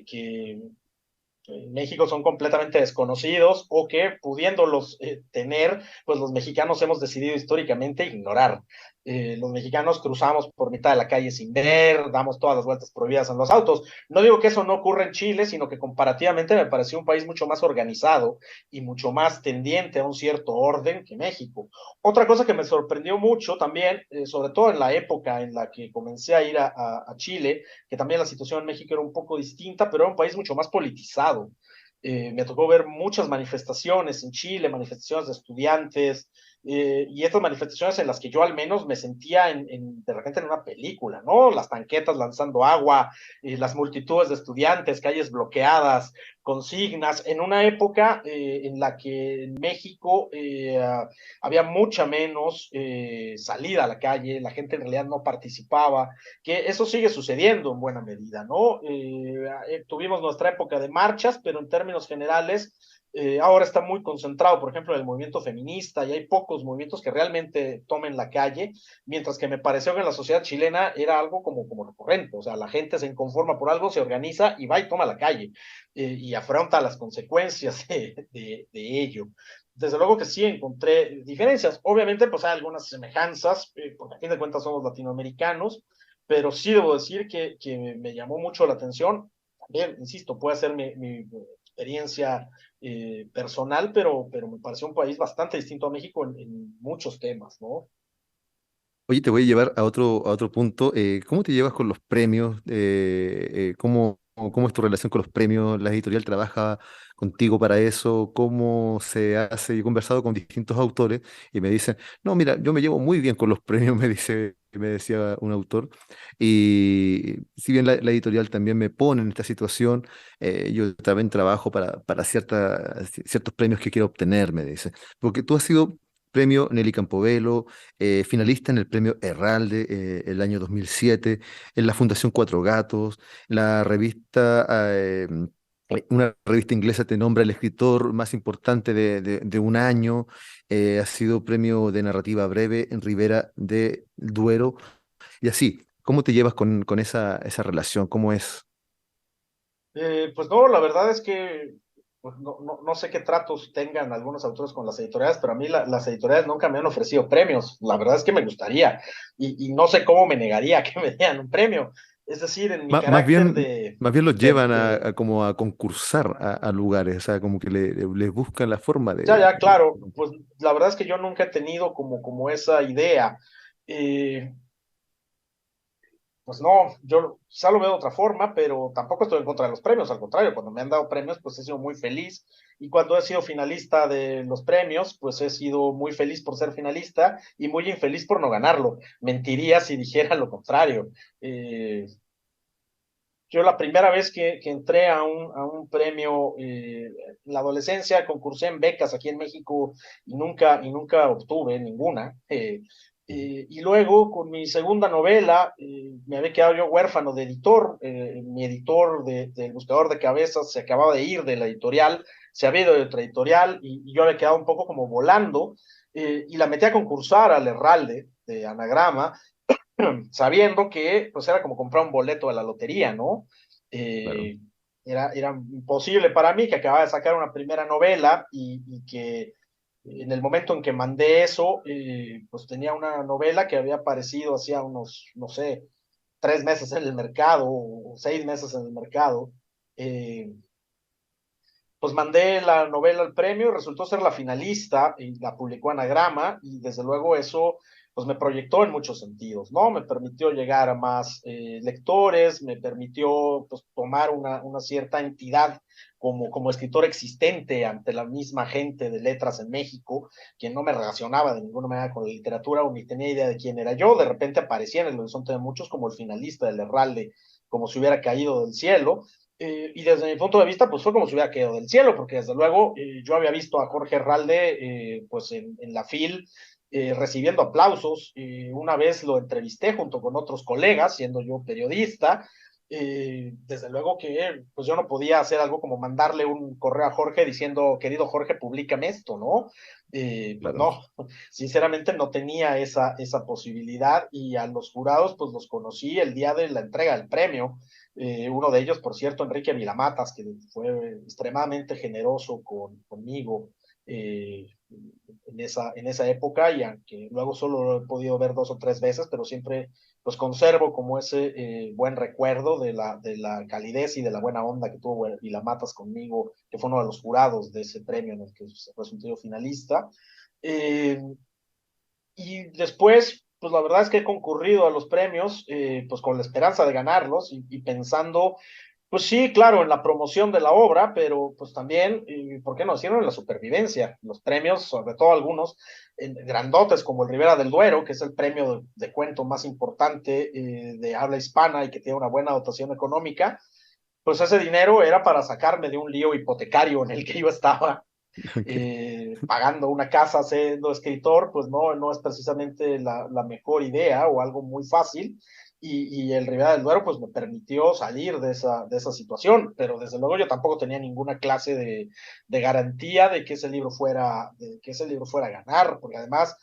en México son completamente desconocidos o que pudiéndolos tener, pues los mexicanos hemos decidido históricamente ignorar. Los mexicanos cruzamos por mitad de la calle sin ver, damos todas las vueltas prohibidas en los autos. No digo que eso no ocurra en Chile, sino que comparativamente me pareció un país mucho más organizado y mucho más tendiente a un cierto orden que México. Otra cosa que me sorprendió mucho también, sobre todo en la época en la que comencé a ir a Chile, que también la situación en México era un poco distinta, pero era un país mucho más politizado. Me tocó ver muchas manifestaciones en Chile, manifestaciones de estudiantes, y estas manifestaciones en las que yo al menos me sentía de repente en una película, ¿no? Las tanquetas lanzando agua, las multitudes de estudiantes, calles bloqueadas, consignas, en una época en la que en México había mucha menos salida a la calle, la gente en realidad no participaba, que eso sigue sucediendo en buena medida, ¿no? Tuvimos nuestra época de marchas, pero en términos generales, ahora está muy concentrado, por ejemplo, en el movimiento feminista y hay pocos movimientos que realmente tomen la calle, mientras que me pareció que en la sociedad chilena era algo como recurrente, o sea, la gente se inconforma por algo, se organiza y va y toma la calle y afronta las consecuencias de ello. Desde luego que sí encontré diferencias. Obviamente, pues hay algunas semejanzas, porque a fin de cuentas somos latinoamericanos, pero sí debo decir que me llamó mucho la atención. También, insisto, puede ser mi experiencia personal, pero me pareció un país bastante distinto a México en muchos temas, ¿no? Oye, te voy a llevar a otro punto. ¿Cómo te llevas con los premios? ¿Cómo es tu relación con los premios? ¿La editorial trabaja contigo para eso? ¿Cómo se hace? Yo he conversado con distintos autores y me dicen, no, mira, yo me llevo muy bien con los premios, me decía un autor. Y si bien la editorial también me pone en esta situación, yo también trabajo para ciertos premios que quiero obtener, me dice. Porque tú has sido premio Nelly Campobello, finalista en el premio Herralde el año 2007, en la Fundación Cuatro Gatos, la revista, una revista inglesa te nombra el escritor más importante de un año, ha sido premio de narrativa breve en Ribera de Duero, y así. ¿Cómo te llevas con esa relación? ¿Cómo es? Pues no, la verdad es que pues, no sé qué tratos tengan algunos autores con las editoriales, pero a mí las editoriales nunca me han ofrecido premios. La verdad es que me gustaría y no sé cómo me negaría a que me dieran un premio. Es decir, en mi Má- más carácter bien, más bien los de, llevan de a como a concursar a lugares, o sea, como que les buscan la forma ya, de... ya, claro, pues la verdad es que yo nunca he tenido como esa idea. Eh, pues no, yo quizá lo veo de otra forma, pero tampoco estoy en contra de los premios, al contrario, cuando me han dado premios, pues he sido muy feliz, y cuando he sido finalista de los premios, pues he sido muy feliz por ser finalista y muy infeliz por no ganarlo. Mentiría si dijera lo contrario. Eh, yo la primera vez que entré a un premio en la adolescencia, concursé en becas aquí en México y nunca obtuve ninguna. Y luego con mi segunda novela me había quedado yo huérfano de editor. Mi editor del Buscador de Cabezas se acababa de ir de la editorial, se había ido de otra editorial y yo había quedado un poco como volando y la metí a concursar al Herralde de Anagrama sabiendo que pues era como comprar un boleto de la lotería, ¿no? Claro. Eh, era imposible para mí que acababa de sacar una primera novela y que en el momento en que mandé eso, pues tenía una novela que había aparecido hacía unos, no sé, 3 meses en el mercado o 6 meses en el mercado. Eh, pues mandé la novela al premio, resultó ser la finalista y la publicó Anagrama y desde luego eso pues me proyectó en muchos sentidos, ¿no? Me permitió llegar a más lectores, me permitió pues tomar una cierta entidad como escritor existente ante la misma gente de letras en México, quien no me relacionaba de ninguna manera con la literatura o ni tenía idea de quién era yo, de repente aparecía en el horizonte de muchos como el finalista del Herralde, como si hubiera caído del cielo, y desde mi punto de vista, pues fue como si hubiera caído del cielo, porque desde luego yo había visto a Jorge Herralde pues en la FIL recibiendo aplausos. Una vez lo entrevisté junto con otros colegas, siendo yo periodista. Desde luego que pues yo no podía hacer algo como mandarle un correo a Jorge diciendo, querido Jorge, públicame esto, ¿no? Pues Claro. no, sinceramente no tenía esa posibilidad y a los jurados pues los conocí el día de la entrega del premio. Uno de ellos, por cierto, Enrique Vilamatas, que fue extremadamente generoso conmigo en esa época, y aunque luego solo lo he podido ver 2 o 3 veces, pero siempre pues conservo como ese buen recuerdo de la calidez y de la buena onda que tuvo Vilamatas conmigo, que fue uno de los jurados de ese premio en el que resulté yo finalista. Eh, y después, pues la verdad es que he concurrido a los premios, pues con la esperanza de ganarlos y pensando, pues sí, claro, en la promoción de la obra, pero pues también, ¿por qué no decirlo? En la supervivencia. Los premios, sobre todo algunos, grandotes como el Ribera del Duero, que es el premio de cuento más importante de habla hispana y que tiene una buena dotación económica, pues ese dinero era para sacarme de un lío hipotecario en el que yo estaba Ok. pagando una casa siendo escritor, pues no es precisamente la mejor idea o algo muy fácil. Y el Ribera del Duero pues me permitió salir de esa situación, pero desde luego yo tampoco tenía ninguna clase de garantía de que ese libro fuera a ganar, porque además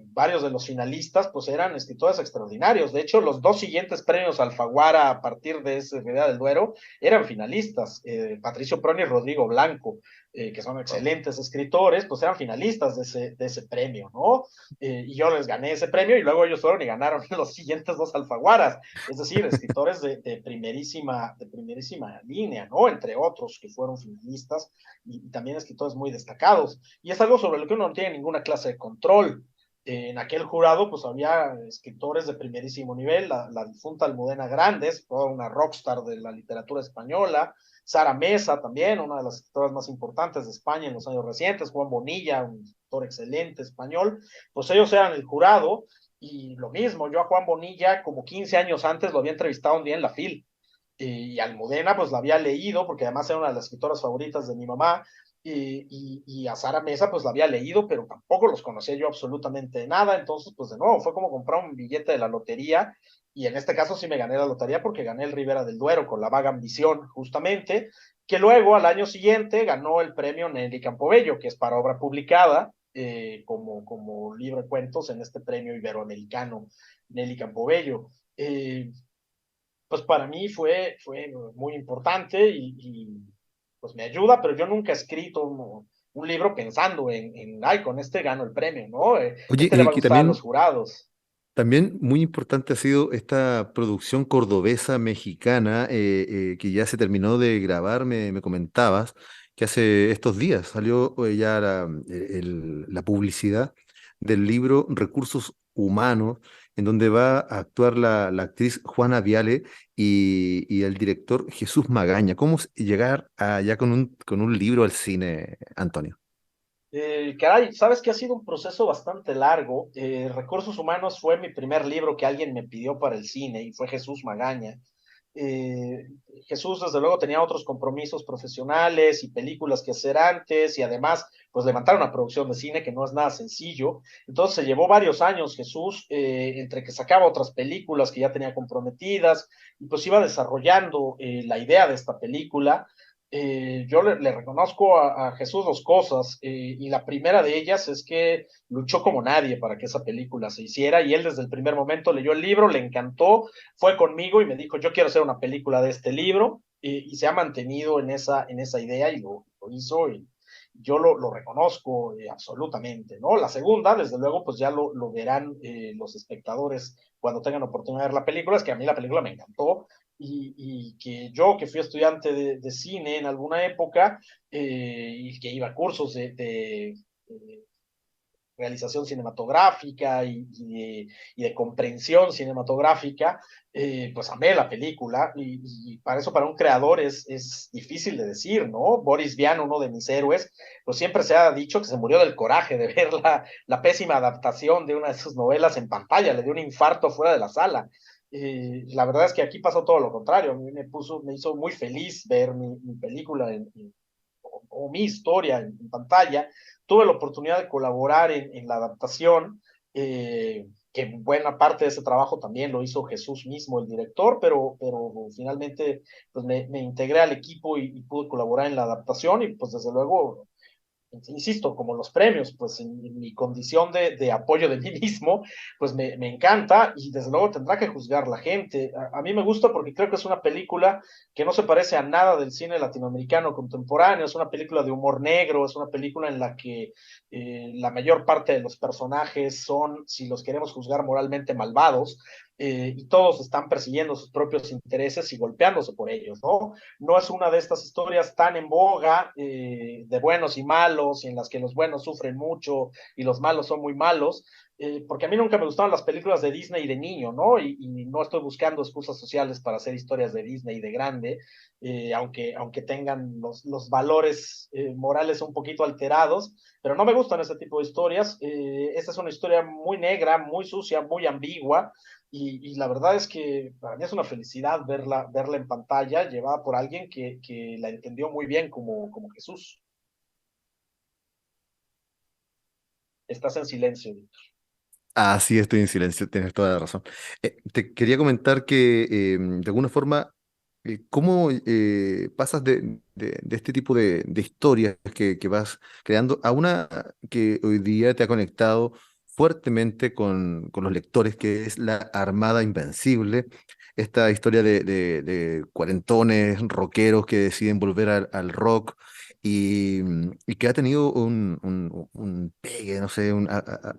varios de los finalistas pues eran escritores extraordinarios. De hecho, los dos siguientes premios Alfaguara a partir de ese Ribera del Duero eran finalistas, Patricio Proni y Rodrigo Blanco, que son Wow. excelentes escritores, pues eran finalistas de ese premio, ¿no? Y yo les gané ese premio y luego ellos fueron y ganaron los siguientes dos Alfaguaras, es decir, escritores de primerísima línea, ¿no? Entre otros que fueron finalistas y también escritores muy destacados. Y es algo sobre lo que uno no tiene ninguna clase de control. En aquel jurado, pues había escritores de primerísimo nivel, la difunta Almudena Grandes, toda una rockstar de la literatura española, Sara Mesa también, una de las escritoras más importantes de España en los años recientes, Juan Bonilla, un escritor excelente español, pues ellos eran el jurado y lo mismo, yo a Juan Bonilla como 15 años antes lo había entrevistado un día en la FIL y Almudena pues la había leído porque además era una de las escritoras favoritas de mi mamá y a Sara Mesa pues la había leído pero tampoco los conocía yo absolutamente de nada, entonces pues de nuevo fue como comprar un billete de la lotería y en este caso sí me gané la lotería porque gané el Ribera del Duero con La Vaga Ambición justamente, que luego al año siguiente ganó el premio Nelly Campobello, que es para obra publicada como libro de cuentos en este premio iberoamericano Nelly Campobello. Pues para mí fue muy importante pues me ayuda, pero yo nunca he escrito un libro pensando ay, con este gano el premio, ¿no? Oye, Este le va a que gustar a los también jurados. También muy importante ha sido esta producción cordobesa mexicana que ya se terminó de grabar, me comentabas, que hace estos días salió ya la publicidad del libro Recursos Humanos, en donde va a actuar la actriz Juana Viale y el director Jesús Magaña. ¿Cómo llegar allá con un libro al cine, Antonio? Caray, sabes que ha sido un proceso bastante largo. Recursos Humanos fue mi primer libro que alguien me pidió para el cine y fue Jesús Magaña. Eh, Jesús, desde luego, tenía otros compromisos profesionales y películas que hacer antes y además, pues levantar una producción de cine que no es nada sencillo. Entonces se llevó varios años Jesús, entre que sacaba otras películas que ya tenía comprometidas y pues iba desarrollando la idea de esta película. Yo le reconozco a Jesús dos cosas, y la primera de ellas es que luchó como nadie para que esa película se hiciera y él desde el primer momento leyó el libro, le encantó, fue conmigo y me dijo, yo quiero hacer una película de este libro y se ha mantenido en esa idea y lo hizo y yo lo reconozco absolutamente, ¿no? La segunda, desde luego, pues ya lo verán los espectadores cuando tengan oportunidad de ver la película, es que a mí la película me encantó y que yo, que fui estudiante de cine en alguna época y que iba a cursos de realización cinematográfica y de comprensión cinematográfica, pues amé la película y para eso para un creador es difícil de decir, ¿no? Boris Vian, uno de mis héroes, pues siempre se ha dicho que se murió del coraje de ver la pésima adaptación de una de sus novelas en pantalla, le dio un infarto fuera de la sala. La verdad es que aquí pasó todo lo contrario, a mí me hizo muy feliz ver mi película o mi historia en pantalla. Tuve la oportunidad de colaborar en la adaptación, que buena parte de ese trabajo también lo hizo Jesús mismo, el director, pero finalmente pues me integré al equipo y pude colaborar en la adaptación y pues desde luego insisto, como los premios, pues en mi condición de apoyo de mí mismo, pues me encanta y desde luego tendrá que juzgar la gente. A mí me gusta porque creo que es una película que no se parece a nada del cine latinoamericano contemporáneo, es una película de humor negro, es una película en la que la mayor parte de los personajes son, si los queremos juzgar moralmente, malvados. Y todos están persiguiendo sus propios intereses y golpeándose por ellos, ¿no? No es una de estas historias tan en boga de buenos y malos, y en las que los buenos sufren mucho y los malos son muy malos, porque a mí nunca me gustaban las películas de Disney de niño, ¿no? Y no estoy buscando excusas sociales para hacer historias de Disney de grande, aunque tengan los valores morales un poquito alterados, pero no me gustan ese tipo de historias. Esta es una historia muy negra, muy sucia, muy ambigua, y la verdad es que para mí es una felicidad verla en pantalla, llevada por alguien que la entendió muy bien como Jesús. Estás en silencio, Víctor. Ah, sí, estoy en silencio, tienes toda la razón. Te quería comentar que de alguna forma, ¿cómo pasas de este tipo de historias que vas creando a una que hoy día te ha conectado fuertemente con los lectores, que es La Armada Invencible? Esta historia de cuarentones, rockeros que deciden volver al rock y que ha tenido un pegue, no sé,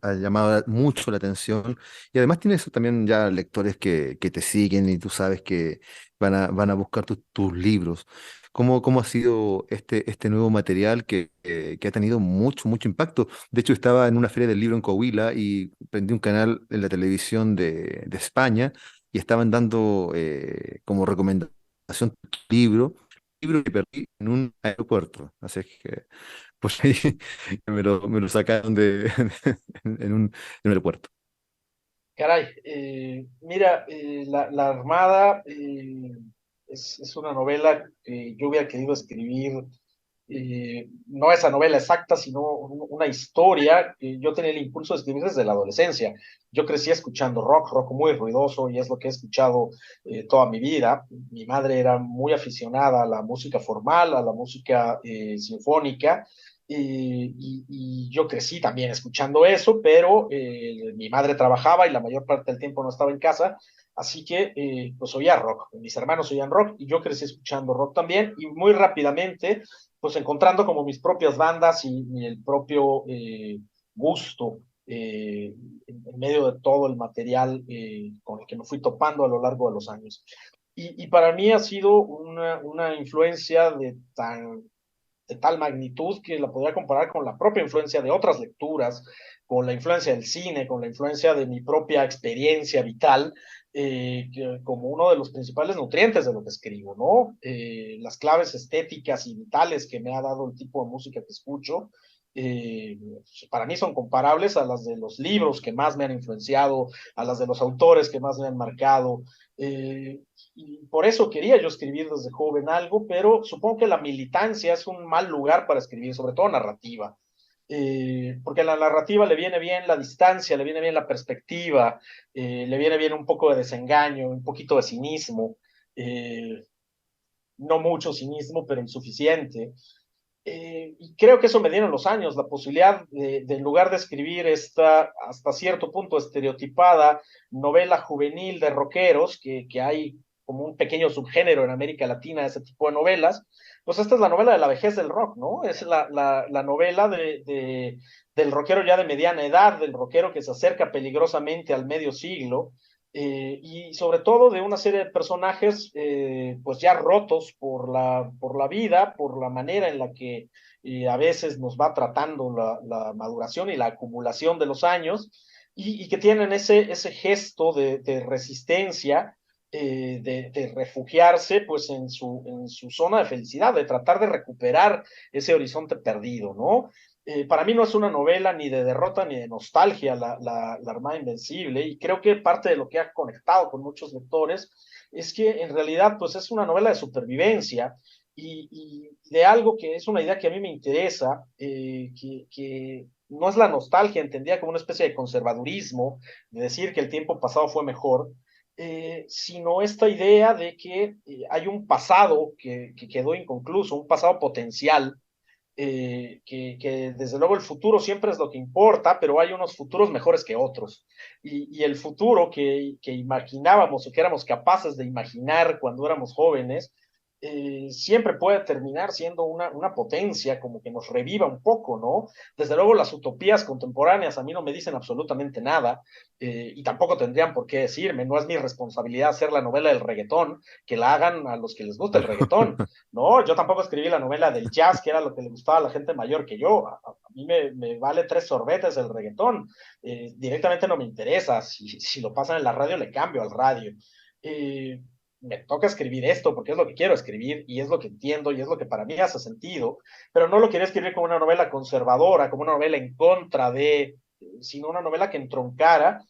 ha llamado mucho la atención. Y además tienes también ya lectores que te siguen y tú sabes que van a buscar tus libros. ¿Cómo ha sido este nuevo material que ha tenido mucho impacto? De hecho, estaba en una feria del libro en Coahuila y prendí un canal en la televisión de España y estaban dando como recomendación tu libro que perdí en un aeropuerto. Así es que pues ahí me lo sacaron en un aeropuerto. Caray, mira, la Armada es una novela que yo hubiera querido escribir, no esa novela exacta, sino una historia que yo tenía el impulso de escribir desde la adolescencia. Yo crecí escuchando rock muy ruidoso y es lo que he escuchado toda mi vida. Mi madre era muy aficionada a la música formal, a la música sinfónica. Y yo crecí también escuchando eso, pero mi madre trabajaba y la mayor parte del tiempo no estaba en casa, así que pues oía rock. Mis hermanos oían rock y yo crecí escuchando rock también y muy rápidamente pues encontrando como mis propias bandas y el propio gusto en medio de todo el material con el que me fui topando a lo largo de los años. Y para mí ha sido una influencia de tal magnitud que la podría comparar con la propia influencia de otras lecturas, con la influencia del cine, con la influencia de mi propia experiencia vital, como uno de los principales nutrientes de lo que escribo, ¿no? Las claves estéticas y vitales que me ha dado el tipo de música que escucho, eh, para mí son comparables a las de los libros que más me han influenciado, a las de los autores que más me han marcado. Y por eso quería yo escribir desde joven algo, pero supongo que la militancia es un mal lugar para escribir, sobre todo narrativa. Porque a la narrativa le viene bien la distancia, le viene bien la perspectiva, le viene bien un poco de desengaño, un poquito de cinismo, eh, no mucho cinismo, pero insuficiente. Y creo que eso me dieron los años, la posibilidad en lugar de escribir esta hasta cierto punto estereotipada novela juvenil de rockeros, que hay como un pequeño subgénero en América Latina de ese tipo de novelas, pues esta es la novela de la vejez del rock, ¿no? Es la novela del rockero ya de mediana edad, del rockero que se acerca peligrosamente al medio siglo, y sobre todo de una serie de personajes pues ya rotos por la vida, por la manera en la que a veces nos va tratando la maduración y la acumulación de los años, y que tienen ese gesto de resistencia, de refugiarse pues en su zona de felicidad, de tratar de recuperar ese horizonte perdido, ¿no? Para mí no es una novela ni de derrota ni de nostalgia la Armada Invencible, y creo que parte de lo que ha conectado con muchos lectores es que en realidad pues es una novela de supervivencia y de algo que es una idea que a mí me interesa, que no es la nostalgia entendida como una especie de conservadurismo, de decir que el tiempo pasado fue mejor, sino esta idea de que hay un pasado que quedó inconcluso, un pasado potencial, que desde luego el futuro siempre es lo que importa, pero hay unos futuros mejores que otros. Y el futuro que imaginábamos o que éramos capaces de imaginar cuando éramos jóvenes, siempre puede terminar siendo una potencia, como que nos reviva un poco, ¿no? Desde luego las utopías contemporáneas a mí no me dicen absolutamente nada, y tampoco tendrían por qué decirme, no es mi responsabilidad hacer la novela del reggaetón, que la hagan a los que les gusta el reggaetón, ¿no? Yo tampoco escribí la novela del jazz, que era lo que le gustaba a la gente mayor que yo. A mí me vale tres sorbetes el reggaetón. Directamente no me interesa. Si lo pasan en la radio, le cambio al radio. Eh, Me toca escribir esto porque es lo que quiero escribir y es lo que entiendo y es lo que para mí hace sentido, pero no lo quería escribir como una novela conservadora, como una novela en contra de, sino una novela que entroncara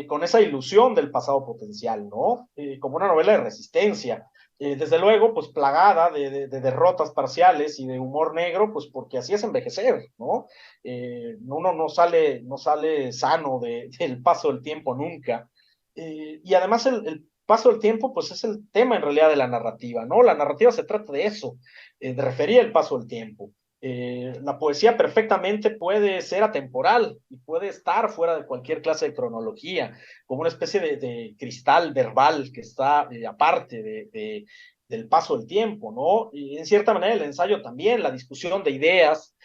con esa ilusión del pasado potencial, ¿no? Como una novela de resistencia, desde luego, pues plagada de derrotas parciales y de humor negro, pues porque así es envejecer, ¿no? Uno no sale sano del paso del tiempo nunca. Y además el paso del tiempo, pues es el tema en realidad de la narrativa, ¿no? La narrativa se trata de eso, de referir el paso del tiempo. La poesía perfectamente puede ser atemporal y puede estar fuera de cualquier clase de cronología, como una especie de cristal verbal que está aparte del paso del tiempo, ¿no? Y en cierta manera el ensayo también, la discusión de ideas,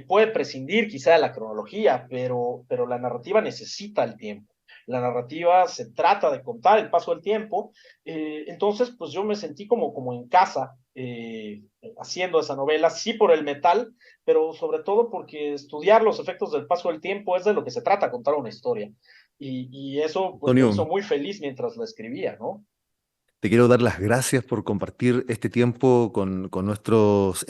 puede prescindir quizá de la cronología, pero la narrativa necesita el tiempo. La narrativa se trata de contar el paso del tiempo, entonces pues yo me sentí como en casa, haciendo esa novela, sí por el metal, pero sobre todo porque estudiar los efectos del paso del tiempo es de lo que se trata, contar una historia. Y eso pues me hizo Antonio, muy feliz mientras la escribía, ¿no? te quiero dar las gracias por compartir este tiempo con nuestros,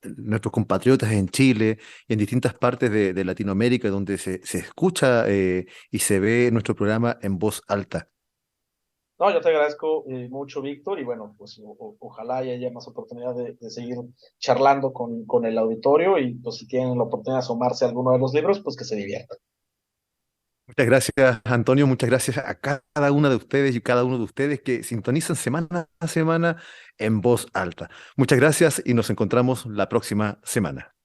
nuestros compatriotas en Chile y en distintas partes de Latinoamérica donde se escucha y se ve nuestro programa en voz alta. No, yo te agradezco mucho, Víctor, y bueno, pues ojalá y haya más oportunidad de seguir charlando con el auditorio y pues si tienen la oportunidad de asomarse a alguno de los libros, pues que se diviertan. Muchas gracias, Antonio. Muchas gracias a cada una de ustedes y cada uno de ustedes que sintonizan semana a semana en voz alta. Muchas gracias y nos encontramos la próxima semana.